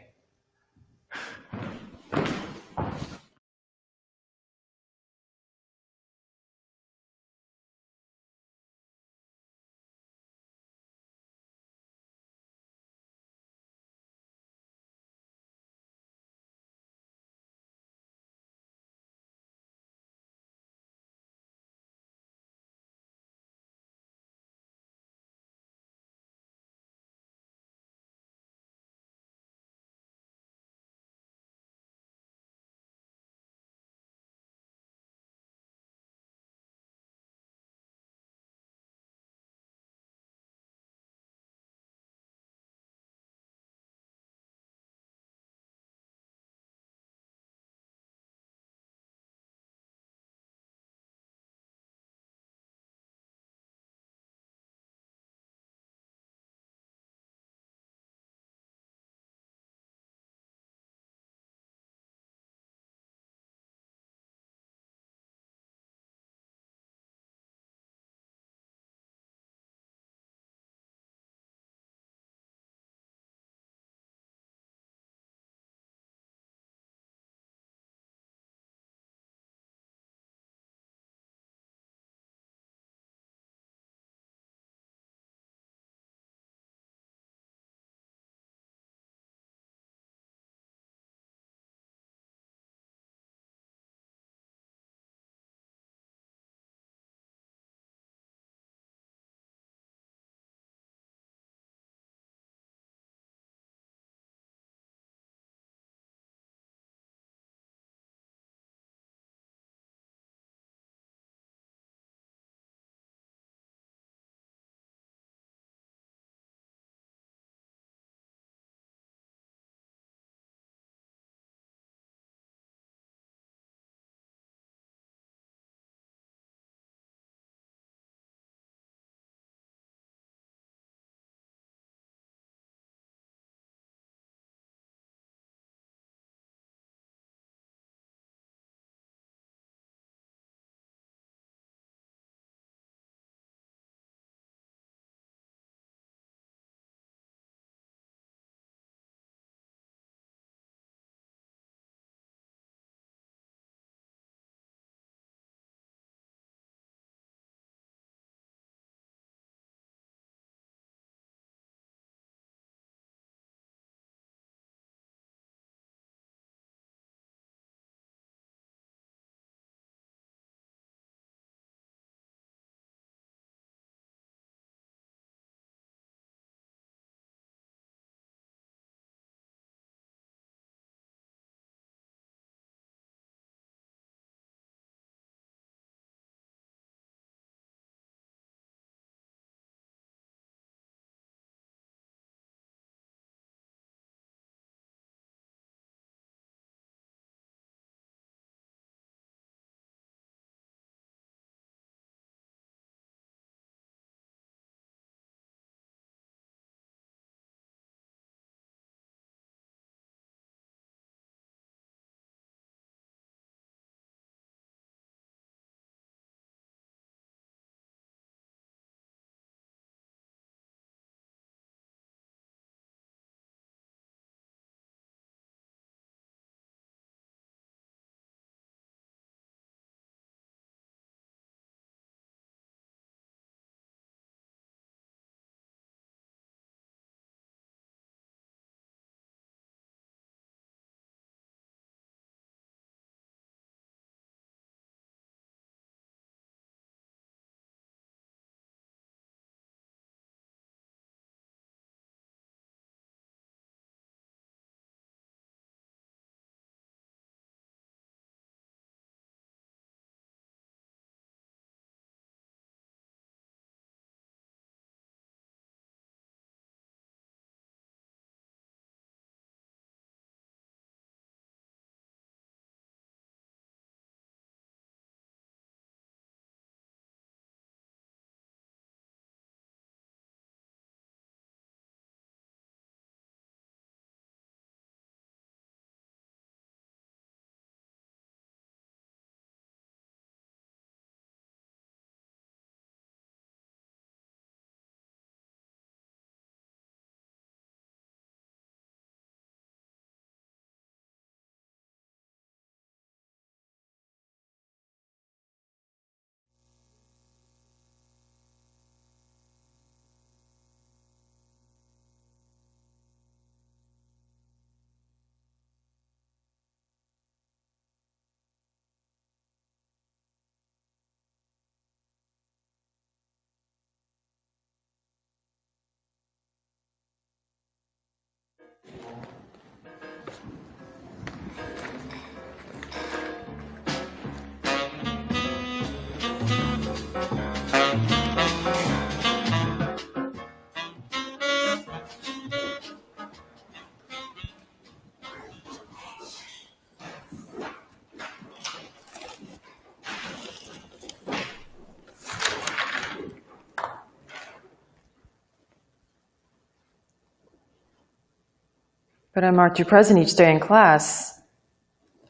But I marked you present each day in class.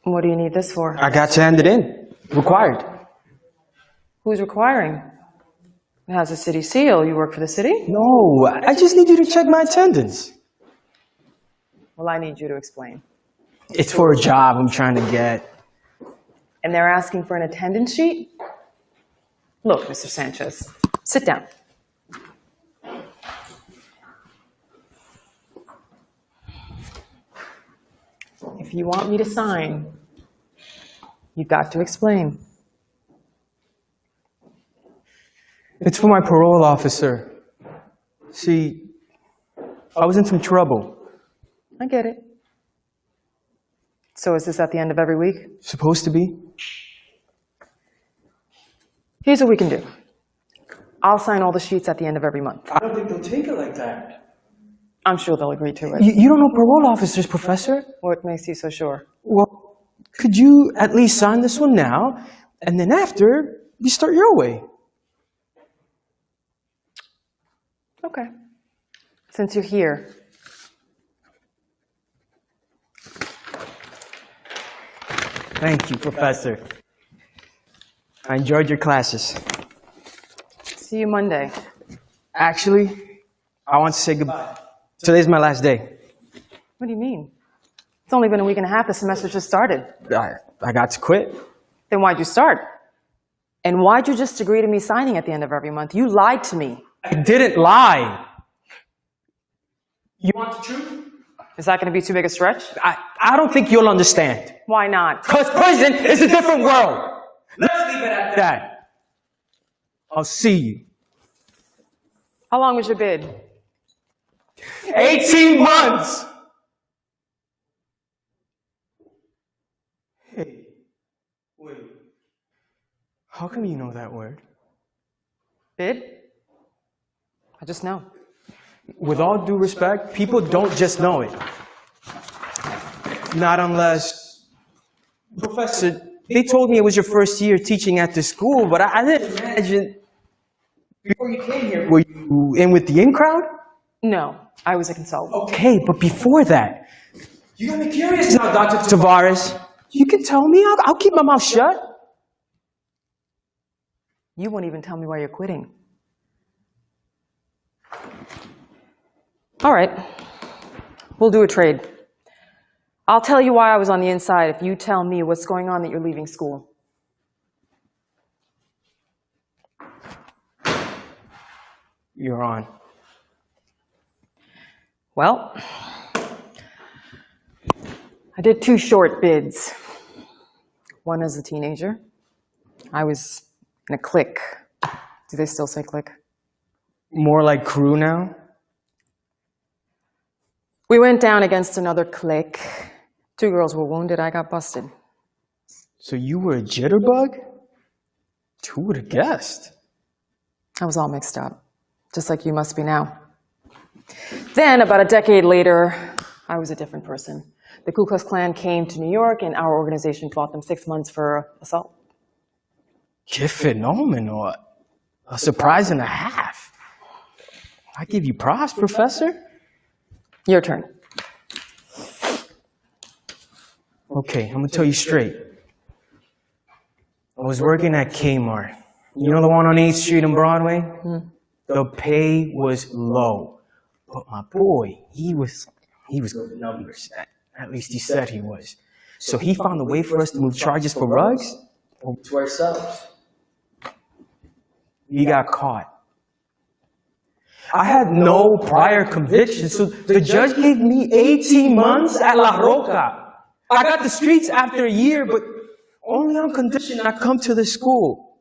What do you need this for? I got to hand it in. Required. Who's requiring? It has a city seal. You work for the city? No, I just need you to check my attendance. Well, I need you to explain. It's for a job I'm trying to get. And they're asking for an attendance sheet? Look, Mr. Sanchez, sit down. If you want me to sign, you've got to explain. It's for my parole officer. See, I was in some trouble. I get it. So is this at the end of every week? Supposed to be. Here's what we can do. I'll sign all the sheets at the end of every month. I don't think they'll take it like that. I'm sure they'll agree to it. You don't know parole officers, Professor? What makes you so sure? Well, could you at least sign this one now, and then after, you start your way? Okay. Since you're here. Thank you, Professor. I enjoyed your classes. See you Monday. Actually, I want to say goodbye. Today's my last day. What do you mean? It's only been a week and a half. The semester just started. I got to quit. Then why'd you start? And why'd you just agree to me signing at the end of every month? You lied to me. I didn't lie. You want the truth? Is that going to be too big a stretch? I don't think you'll understand. Why not? Because prison is a different world. Let's leave it at that. I'll see you. How long was your bid? 18 months! Hey, wait. How come you know that word? Bid? I just know. With all due respect, people don't just know it. Not unless... Professor, they told me it was your first year teaching at this school, but I didn't imagine... Before you came here, were you in with the in crowd? No, I was a consultant. Okay, but before that... You got me curious now, Dr. Tavares. You can tell me, I'll keep my mouth shut. You won't even tell me why you're quitting. All right, we'll do a trade. I'll tell you why I was on the inside if you tell me what's going on that you're leaving school. You're on. Well, I did 2 short bids. One as a teenager. I was in a clique. Do they still say clique? More like crew now? We went down against another clique. 2 girls were wounded. I got busted. So you were a jitterbug? Who would have guessed? I was all mixed up, just like you must be now. Then, about a decade later, I was a different person. The Ku Klux Klan came to New York, and our organization fought them 6 months for assault. Qué phenomenal. A surprise and a half. I give you props, Professor. Your turn. Okay, I'm gonna tell you straight. I was working at Kmart. You know the one on 8th Street and Broadway? The pay was low. But my boy, he was good with numbers. At least he said he was. So he found a way for us to move charges for rugs over to ourselves. We got caught. I had no prior conviction, so the judge gave me 18 months at La Roca. I got the streets after a year, but only on condition I come to the school.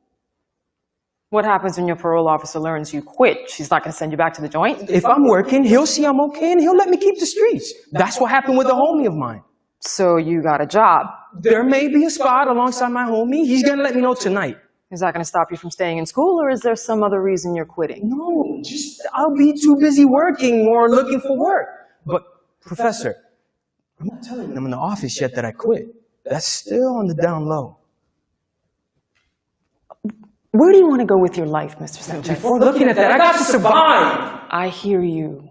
What happens when your parole officer learns you quit? She's not going to send you back to the joint? If I'm working, he'll see I'm okay and he'll let me keep the streets. That's what happened with a homie of mine. So you got a job? There may be a spot alongside my homie. He's going to let me know tonight. Is that going to stop you from staying in school, or is there some other reason you're quitting? No, just I'll be too busy working or looking for work. But, Professor, I'm not telling them in the office yet that I quit. That's still on the down low. Where do you want to go with your life, Mr. Sanchez? Before looking at that, I got to survive. I hear you.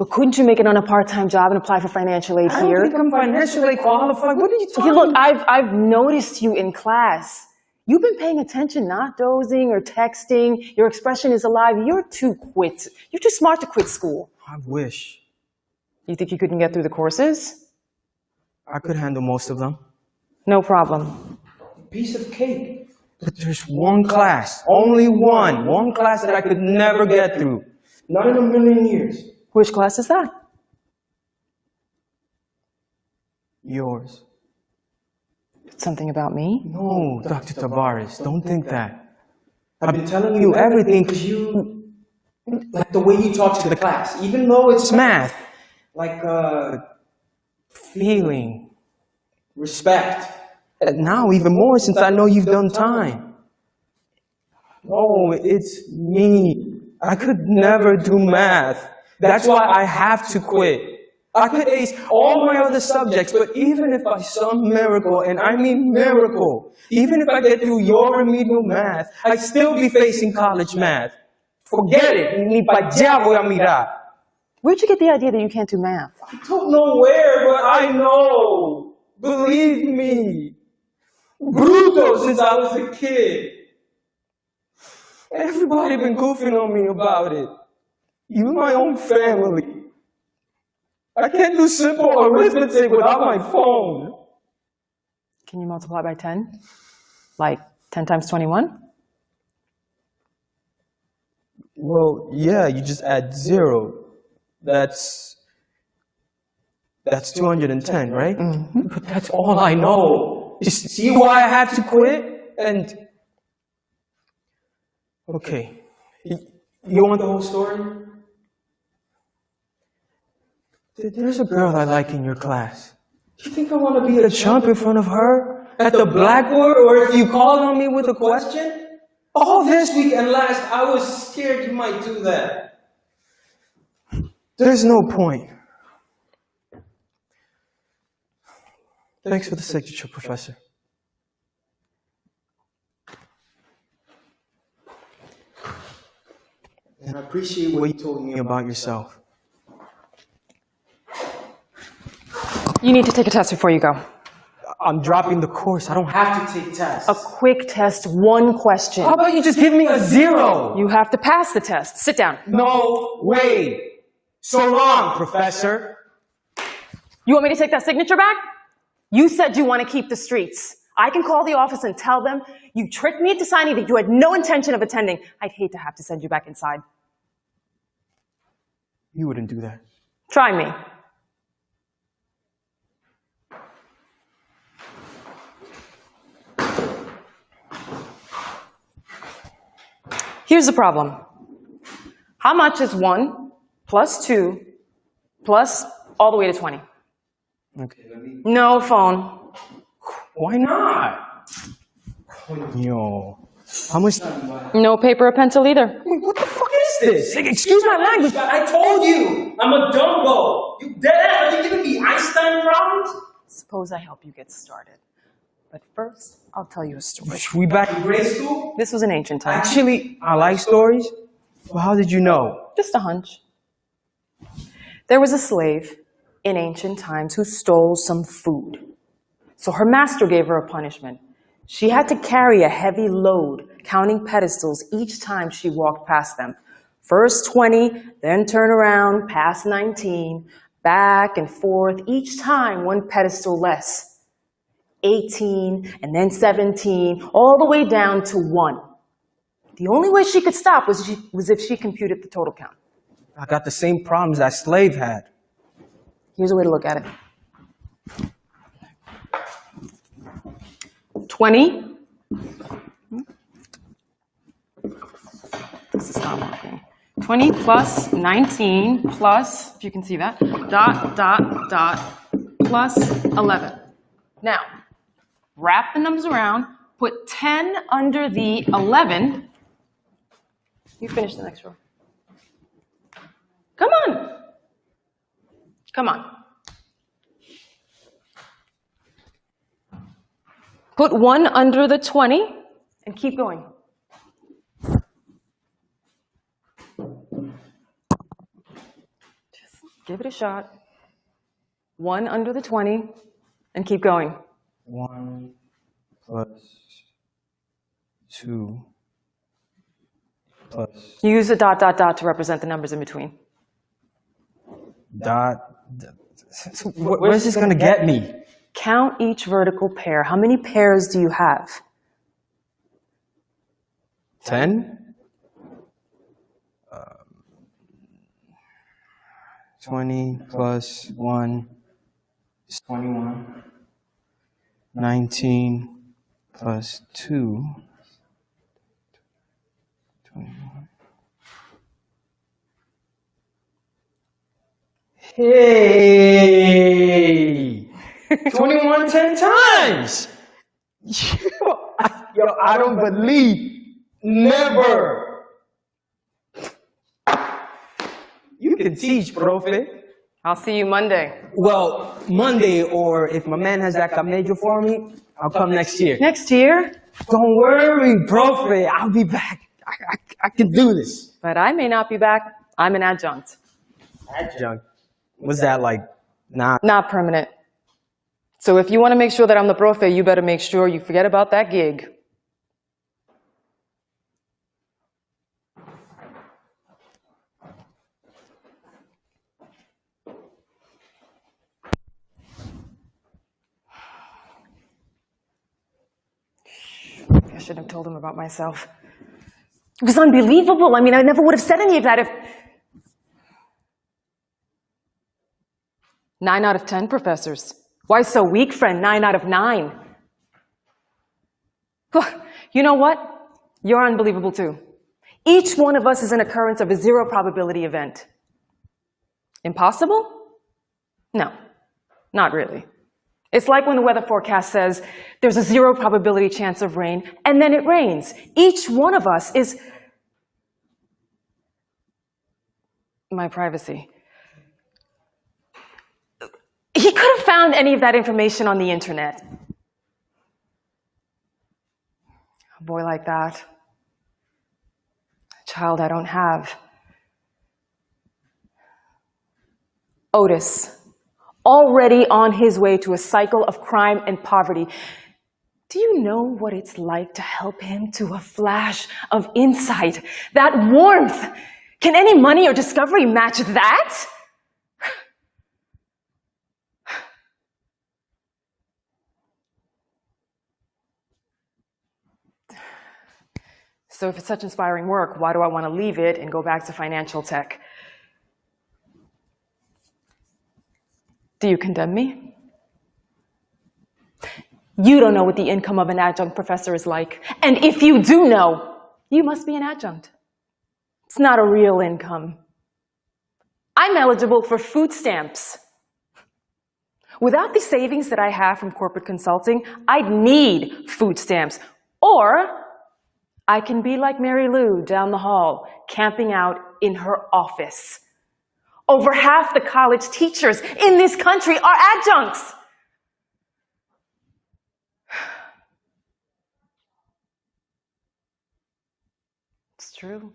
But couldn't you make it on a part-time job and apply for financial aid I don't here? think I'm financially qualified. What are you talking Okay, look, about? I've noticed you in class. You've been paying attention, not dozing or texting. Your expression is alive. You're too smart to quit school. I wish. You think you couldn't get through the courses? I could handle most of them. No problem. Piece of cake. But there's one class, only one class that I could never get through. Not in a million years. Which class is that? Yours. Something about me? No, Dr. Tavares, don't think that. I've been telling you everything because you, like the way you talk to the class, even though it's math, like feeling, respect. And now even more since I know you've done time. Oh, it's me. I could never do math. That's why I have to quit. I could ace all my other subjects, but even if by some miracle, and I mean miracle, even if I get through your remedial math, I'd still be facing college math. Forget it. Ni pa allá voy a mirar. Where'd you get the idea that you can't do math? I don't know where, but I know. Believe me. Brutal since I was a kid. Everybody been goofing on me about it. Even my own family. I can't do simple arithmetic without my phone. Can you multiply by 10? Like 10 times 21? Well, yeah, you just add 0. That's 210, right? Mm-hmm. But that's all I know. You see why I had to quit? And, okay, you want the whole story? There's a girl I like in your class. Do you think I want to be a chump in front of her at the blackboard, or if you called on me with a question? All this week and last, I was scared you might do that. There's no point. Thanks for the signature, Professor. And I appreciate what you told me about yourself. You need to take a test before you go. I'm dropping the course. I don't have to take tests. A quick test, one question. How about you just give me a 0? You have to pass the test. Sit down. No way. So long, Professor. You want me to take that signature back? You said you want to keep the streets. I can call the office and tell them you tricked me into signing that you had no intention of attending. I'd hate to have to send you back inside. You wouldn't do that. Try me. Here's the problem. How much is 1 plus 2 plus all the way to 20? Okay. No phone. Why not? Yo. How much? No paper or pencil either. What the fuck is this? Excuse my language, but I told you. I'm a Dumbo. You dead ass. Are you giving me Einstein problems? Suppose I help you get started. But first, I'll tell you a story. We back in grade school? This was an ancient time. Actually, I like stories. Well, how did you know? Just a hunch. There was a slave in ancient times who stole some food. So her master gave her a punishment. She had to carry a heavy load, counting pedestals each time she walked past them. First 20, then turn around, past 19, back and forth, each time one pedestal less. 18, and then 17, all the way down to 1. The only way she could stop was if she computed the total count. I got the same problems that slave had. Here's a way to look at it. 20. This is not working. 20 plus 19 plus, if you can see that, dot, dot, dot, plus 11. Now, wrap the numbers around, put 10 under the 11. You finish the next row. Come on. Come on. Put 1 under the 20 and keep going. Give it a shot. 1 under the 20, and keep going. 1 plus 2 plus Use a dot, dot, dot to represent the numbers in between. dot. Where's this gonna get me? Count each vertical pair. How many pairs do you have? 10? 20 plus 1 is 21. 19 plus 2. 21. Hey! 21 10 times! Yo, I don't believe. Never! You can teach, profe. I'll see you Monday. Well, Monday, or if my man has that camello for me, I'll come next year. Next year? Don't worry, profe. I'll be back. I can do this. But I may not be back. I'm an adjunct. Adjunct? Was that like not? Not permanent. So if you want to make sure that I'm the profe, you better make sure you forget about that gig. I shouldn't have told him about myself. It was unbelievable. I mean, I never would have said any of that if... 9 out of 10, professors. Why so weak, friend? 9 out of 9. You know what? You're unbelievable too. Each one of us is an occurrence of a 0 probability event. Impossible? No, not really. It's like when the weather forecast says there's a 0 probability chance of rain, and then it rains. Each one of us is... My privacy. He could have found any of that information on the internet. A boy like that. A child I don't have. Otis. Already on his way to a cycle of crime and poverty. Do you know what it's like to help him to a flash of insight? That warmth! Can any money or discovery match that? So if it's such inspiring work, why do I want to leave it and go back to financial tech? Do you condemn me? You don't know what the income of an adjunct professor is like. And if you do know, you must be an adjunct. It's not a real income. I'm eligible for food stamps. Without the savings that I have from corporate consulting, I'd need food stamps. Or I can be like Mary Lou down the hall, camping out in her office. Over half the college teachers in this country are adjuncts. It's true.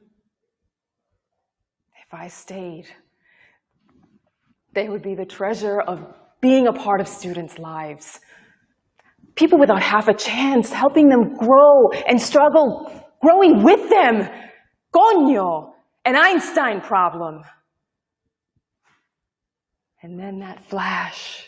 If I stayed, they would be the treasure of being a part of students' lives. People without half a chance, helping them grow and struggle, growing with them. Coño, an Einstein problem. And then that flash.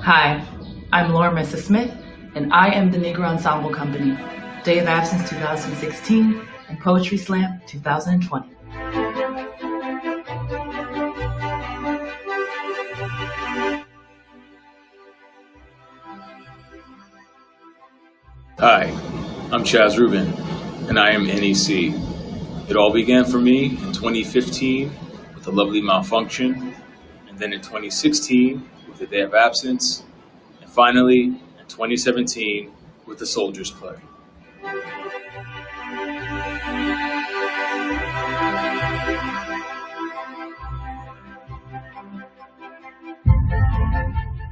Hi, I'm Laura Mrs. Smith, and I am the Negro Ensemble Company, Day of Absence 2016 and Poetry Slam 2020. Hi, I'm Chaz Rubin, and I am NEC. It all began for me in 2015 with a lovely malfunction, and then in 2016 with a day of absence, and finally in 2017 with the Soldier's Play.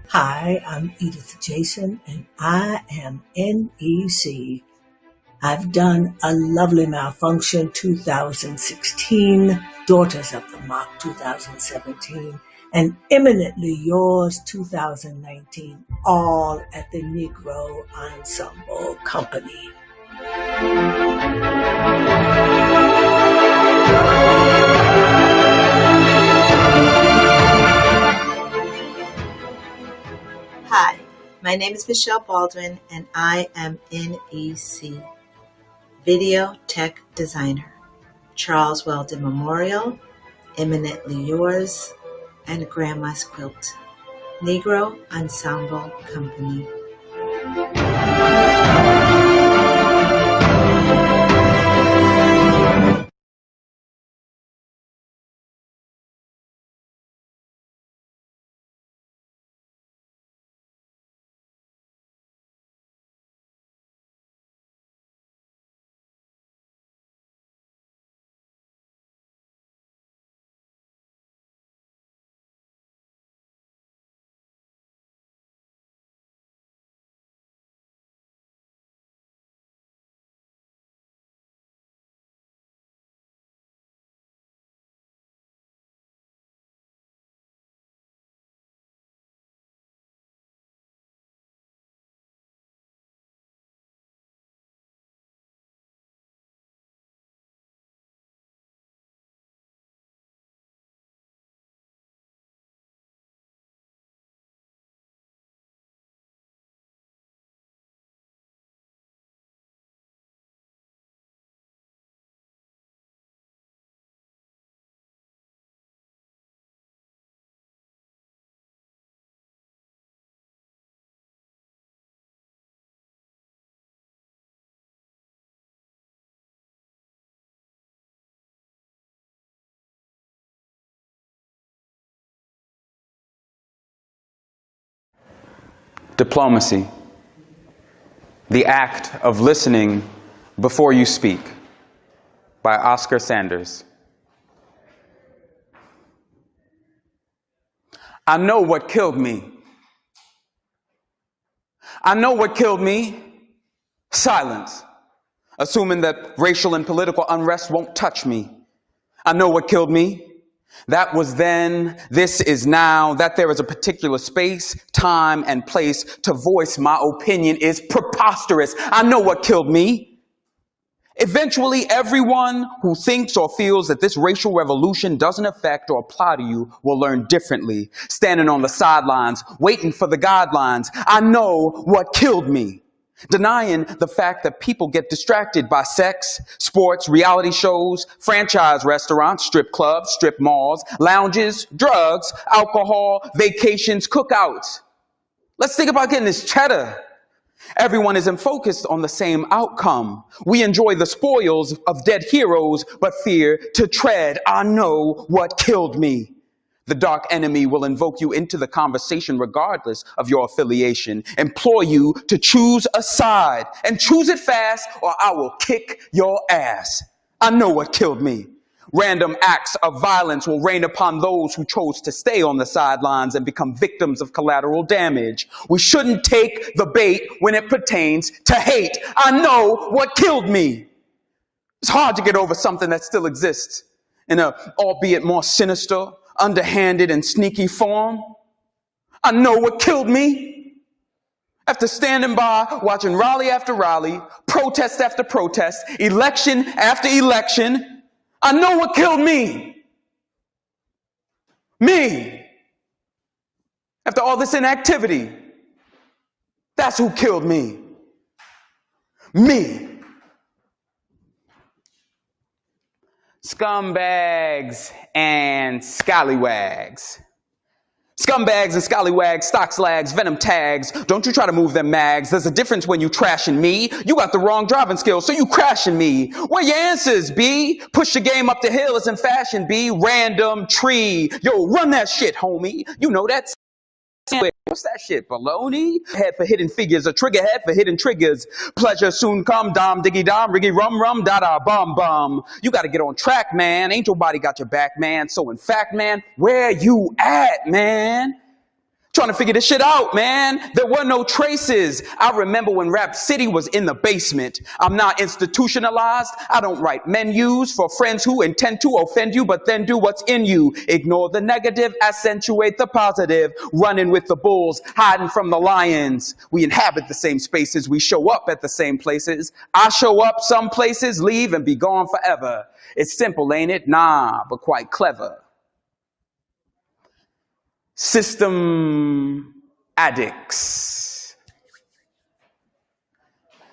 Hi, I'm Edith Jason, and I am NEC. I've done A Lovely Malfunction 2016, Daughters of the Mock 2017, and Eminently Yours 2019, all at the Negro Ensemble Company. Hi, my name is Michelle Baldwin, and I am NEC, Video Tech Designer, Charles Weldon Memorial, Eminently Yours, and Grandma's Quilt, Negro Ensemble Company. Diplomacy, the act of listening before you speak, by Oscar Sanders. I know what killed me. I know what killed me. Silence, assuming that racial and political unrest won't touch me. I know what killed me. That was then, this is now, that there is a particular space, time, and place to voice my opinion is preposterous. I know what killed me. Eventually, everyone who thinks or feels that this racial revolution doesn't affect or apply to you will learn differently, standing on the sidelines, waiting for the guidelines. I know what killed me. Denying the fact that people get distracted by sex, sports, reality shows, franchise restaurants, strip clubs, strip malls, lounges, drugs, alcohol, vacations, cookouts. Let's think about getting this cheddar. Everyone isn't focused on the same outcome. We enjoy the spoils of dead heroes, but fear to tread. I know what killed me. The dark enemy will invoke you into the conversation regardless of your affiliation, implore you to choose a side and choose it fast or I will kick your ass. I know what killed me. Random acts of violence will rain upon those who chose to stay on the sidelines and become victims of collateral damage. We shouldn't take the bait when it pertains to hate. I know what killed me. It's hard to get over something that still exists in a, albeit more sinister, underhanded and sneaky form. I know what killed me. After standing by, watching rally after rally, protest after protest, election after election, I know what killed me. Me. After all this inactivity, That's who killed me. Me. Scumbags and scallywags. Scumbags and scallywags, stock slags, venom tags. Don't you try to move them mags. There's a difference when you trashing me. You got the wrong driving skills, so you crashing me. Where your answers, B? Push your game up the hill, it's in fashion, B. Random tree. Yo, run that shit, homie. You know that's... What's that shit, baloney? Head for hidden figures, a trigger head for hidden triggers. Pleasure soon come, dom, diggy dom, riggy rum rum, da da bum bum. You gotta get on track, man. Ain't nobody got your back, man. So in fact, man, where you at, man? Trying to figure this shit out, man. There were no traces. I remember when Rap City was in the basement. I'm not institutionalized. I don't write menus for friends who intend to offend you, but then do what's in you. Ignore the negative, accentuate the positive. Running with the bulls, hiding from the lions. We inhabit the same spaces. We show up at the same places. I show up some places, leave, and be gone forever. It's simple, ain't it? Nah, but quite clever. System addicts.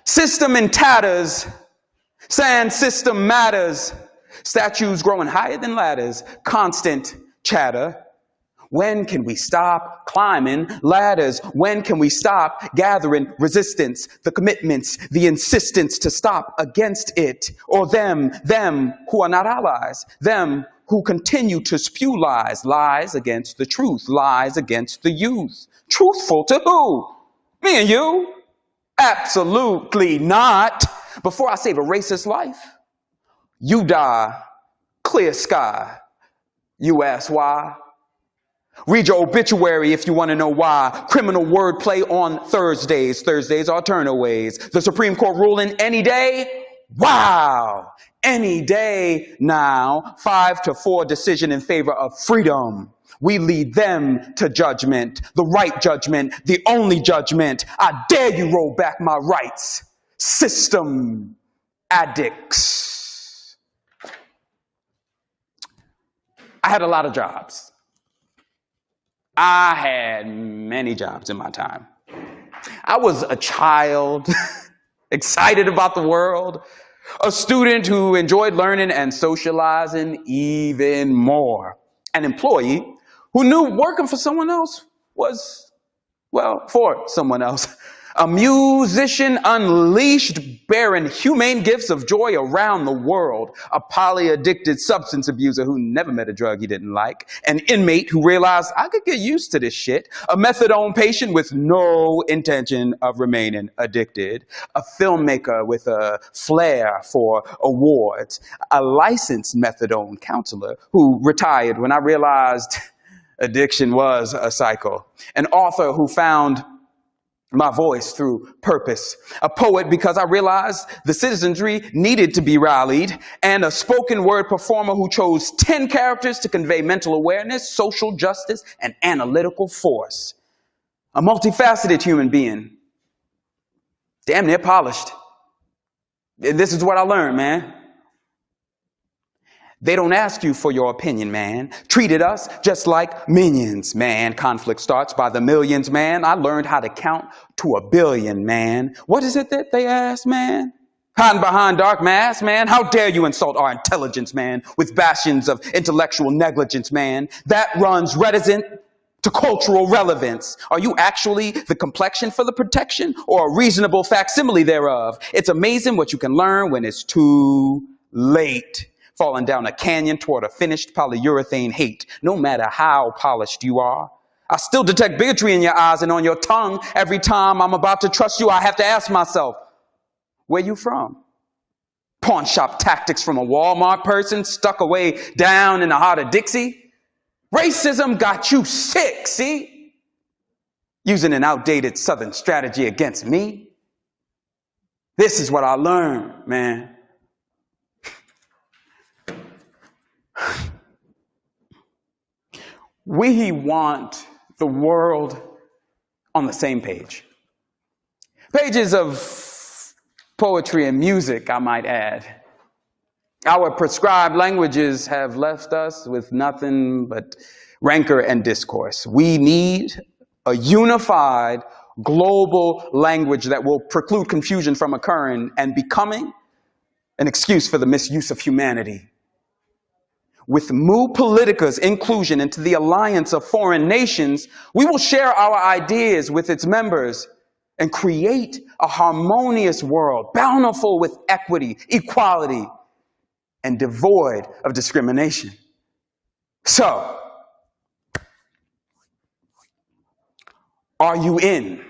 System in tatters. Sand system matters. Statues growing higher than ladders. Constant chatter. When can we stop climbing ladders? When can we stop gathering resistance? The commitments, the insistence to stop against it. Or them who are not allies. Them who continue to spew lies, lies against the truth, lies against the youth. Truthful to who? Me and you? Absolutely not. Before I save a racist life, you die, clear sky. You ask why? Read your obituary if you want to know why. Criminal wordplay on Thursdays. Thursdays are turnaways. The Supreme Court ruling any day? Wow. Any day now. 5-4 decision in favor of freedom. We lead them to judgment. The right judgment. The only judgment. I dare you roll back my rights. System addicts. I had a lot of jobs. I had many jobs in my time. I was a child, excited about the world, a student who enjoyed learning and socializing even more, an employee who knew working for someone else was, well, for someone else. A musician unleashed, bearing humane gifts of joy around the world. A poly-addicted substance abuser who never met a drug he didn't like. An inmate who realized I could get used to this shit. A methadone patient with no intention of remaining addicted. A filmmaker with a flair for awards. A licensed methadone counselor who retired when I realized addiction was a cycle. An author who found my voice through purpose. A poet because I realized the citizenry needed to be rallied. And a spoken word performer who chose 10 characters to convey mental awareness, social justice, and analytical force. A multifaceted human being. Damn near polished. This is what I learned, man. They don't ask you for your opinion, man. Treated us just like minions, man. Conflict starts by the millions, man. I learned how to count to 1 billion, man. What is it that they ask, man? Hiding behind dark masks, man. How dare you insult our intelligence, man, with bastions of intellectual negligence, man. That runs reticent to cultural relevance. Are you actually the complexion for the protection or a reasonable facsimile thereof? It's amazing what you can learn when it's too late. Falling down a canyon toward a finished polyurethane hate, no matter how polished you are. I still detect bigotry in your eyes and on your tongue. Every time I'm about to trust you, I have to ask myself, where you from? Pawn shop tactics from a Walmart person stuck away down in the heart of Dixie? Racism got you sick, see? Using an outdated Southern strategy against me? This is what I learned, man. We want the world on the same page. Pages of poetry and music, I might add. Our prescribed languages have left us with nothing but rancor and discourse. We need a unified global language that will preclude confusion from occurring and becoming an excuse for the misuse of humanity. With Mu Politica's inclusion into the alliance of foreign nations, we will share our ideas with its members and create a harmonious world, bountiful with equity, equality, and devoid of discrimination. So, are you in?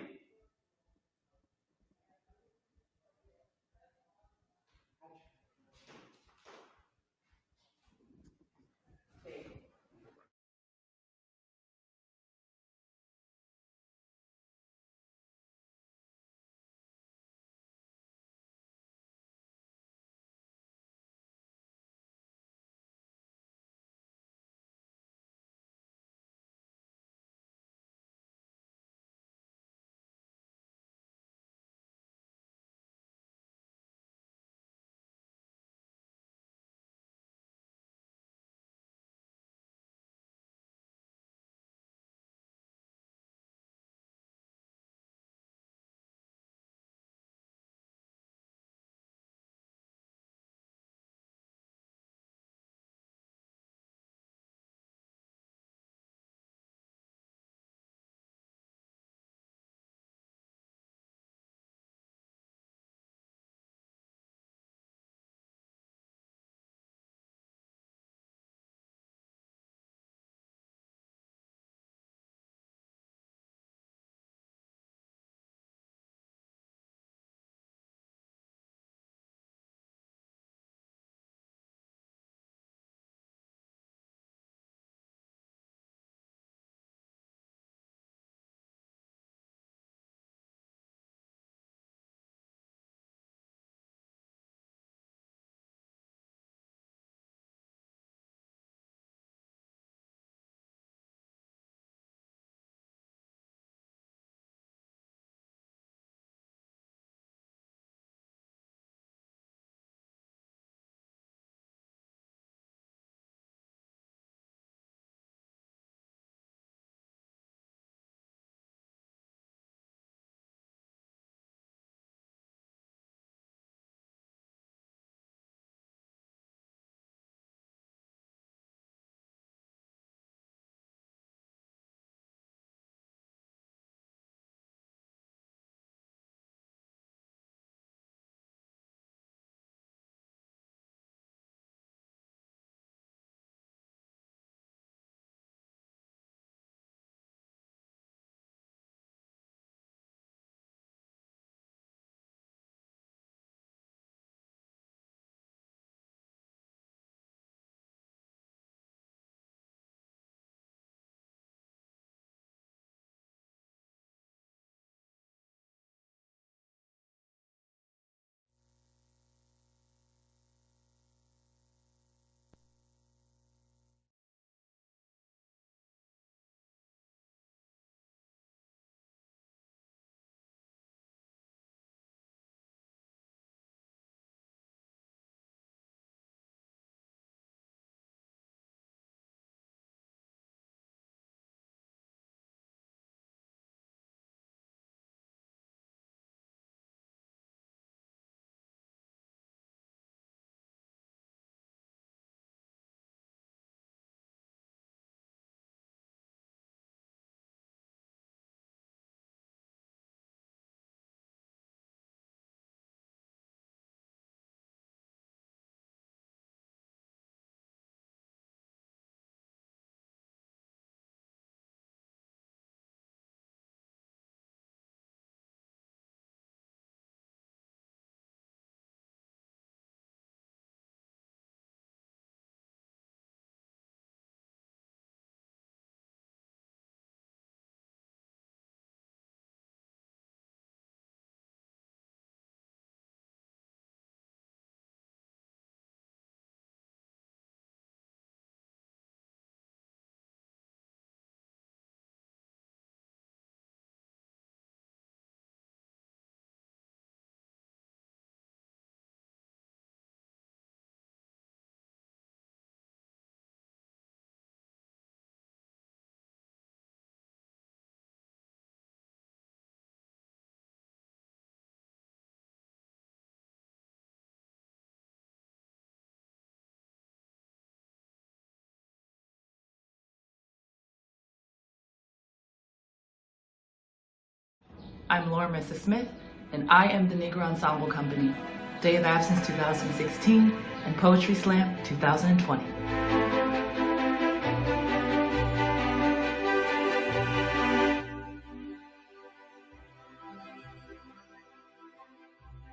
I'm Laura Smith, and I am the Negro Ensemble Company, Day of Absence 2016, and Poetry Slam 2020.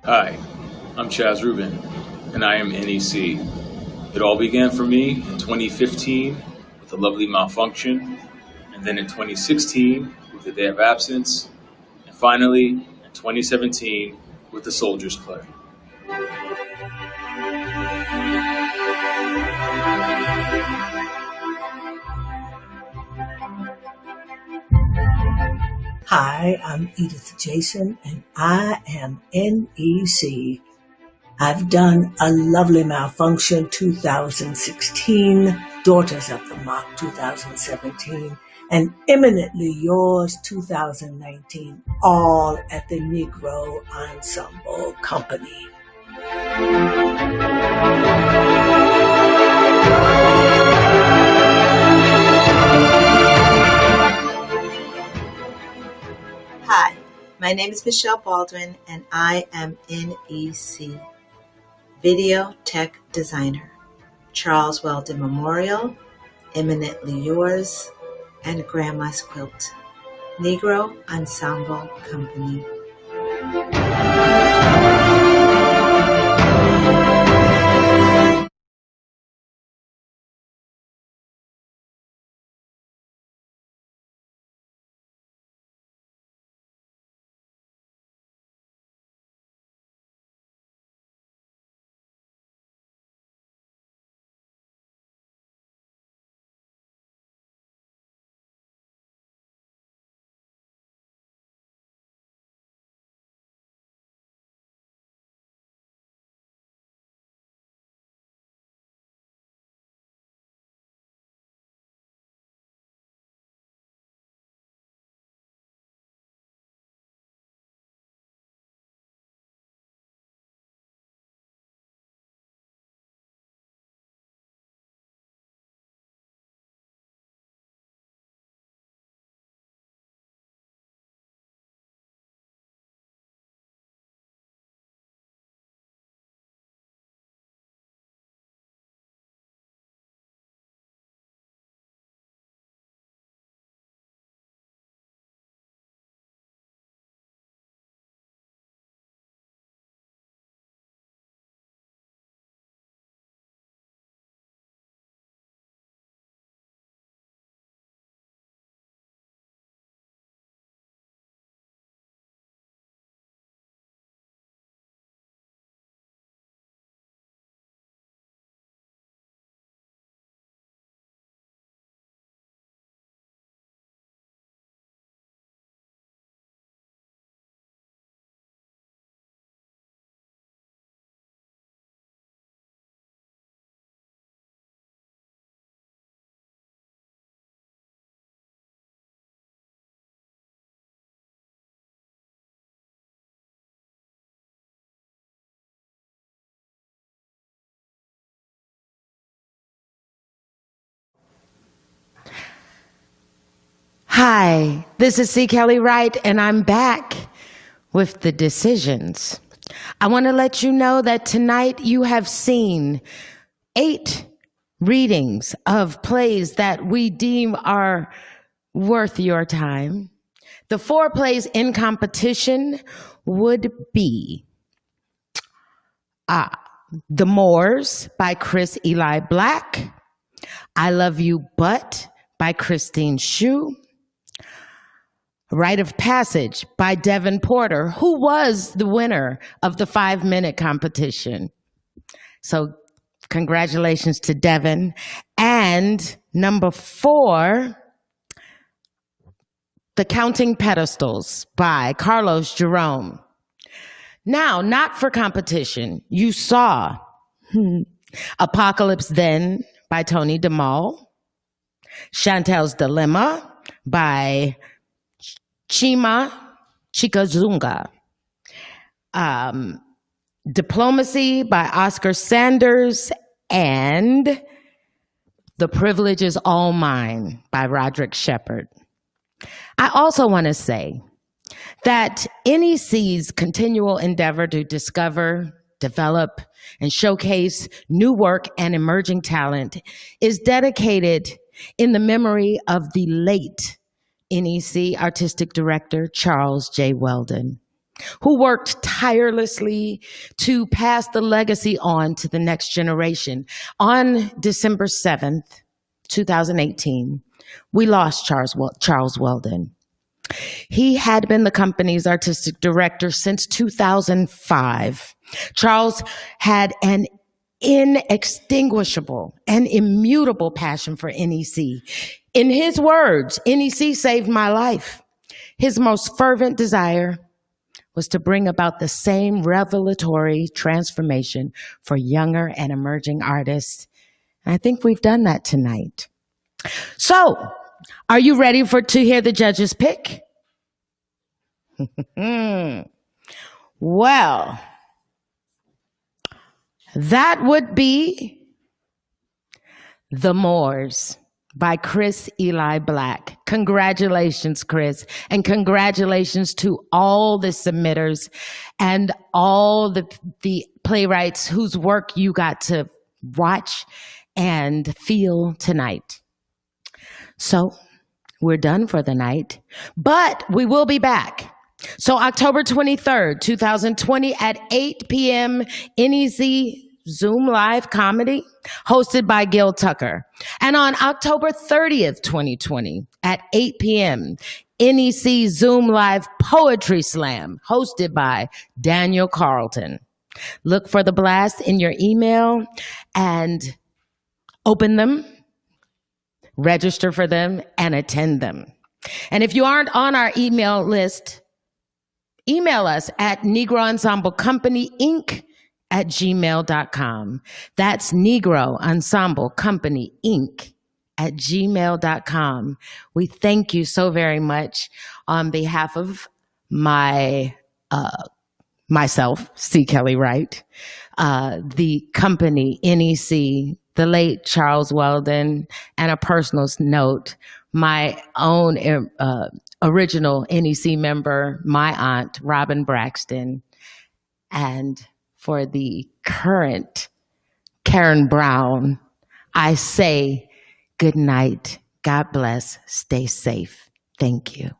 Hi, I'm Chaz Rubin, and I am NEC. It all began for me in 2015 with a lovely malfunction, and then in 2016 with the Day of Absence, and finally in 2017 with the Soldiers Play. Hi, I'm Edith Jason, and I am NEC. I've done A Lovely Malfunction 2016, Daughters of the Mock 2017, and Eminently Yours 2019, all at the Negro Ensemble Company. Hi, my name is Michelle Baldwin, and I am NEC, Video Tech Designer, Charles Weldon Memorial, Eminently Yours, and Grandma's Quilt, Negro Ensemble Company. Hi, this is C. Kelly Wright, and I'm back with the decisions. I want to let you know that tonight you have seen 8 readings of plays that we deem are worth your time. The 4 plays in competition would be The Moors by Chris Eli Black, I Love You But by CHRISTINE HSU, Rite of Passage by Devin Porter, who was the winner of the 5-minute competition. So congratulations to Devin. And number 4, The Counting Pedestals by Carlos Jerome. Now, not for competition, you saw Apocalypse Then by Tony DeMaul, Chantel's Dilemma by CHIMA, CHIKAZUNGA, Diplomacy by Oscar Sanders, and The Privilege Is All Mine by Roderick Shepherd. I also want to say that NEC's continual endeavor to discover, develop, and showcase new work and emerging talent is dedicated in the memory of the late NEC Artistic Director Charles J. Weldon, who worked tirelessly to pass the legacy on to the next generation. On December 7th, 2018, we lost Charles Weldon. He had been the company's artistic director since 2005. Charles had an inextinguishable and immutable passion for NEC. In his words, NEC saved my life. His most fervent desire was to bring about the same revelatory transformation for younger and emerging artists. And I think we've done that tonight. So, are you ready to hear the judges' pick? Well, that would be The Moors by Chris Eli Black. Congratulations, Chris, and congratulations to all the submitters and all the playwrights whose work you got to watch and feel tonight. So we're done for the night, but we will be back. So October 23rd, 2020 at 8 p.m. NEC Zoom Live Comedy, hosted by Gil Tucker. And on October 30th, 2020 at 8 p.m., NEC Zoom Live Poetry Slam, hosted by Daniel Carlton. Look for the blast in your email and open them, register for them, and attend them. And if you aren't on our email list, email us at Negro Ensemble Company Inc. @gmail.com. That's Negro Ensemble Company Inc. @gmail.com. We thank you so very much on behalf of myself, C. Kelly Wright, the company, NEC, the late Charles Weldon, and a personal note, my own original NEC member, my aunt, Robin Braxton, and for the current Karen Brown, I say good night, God bless, stay safe. Thank you.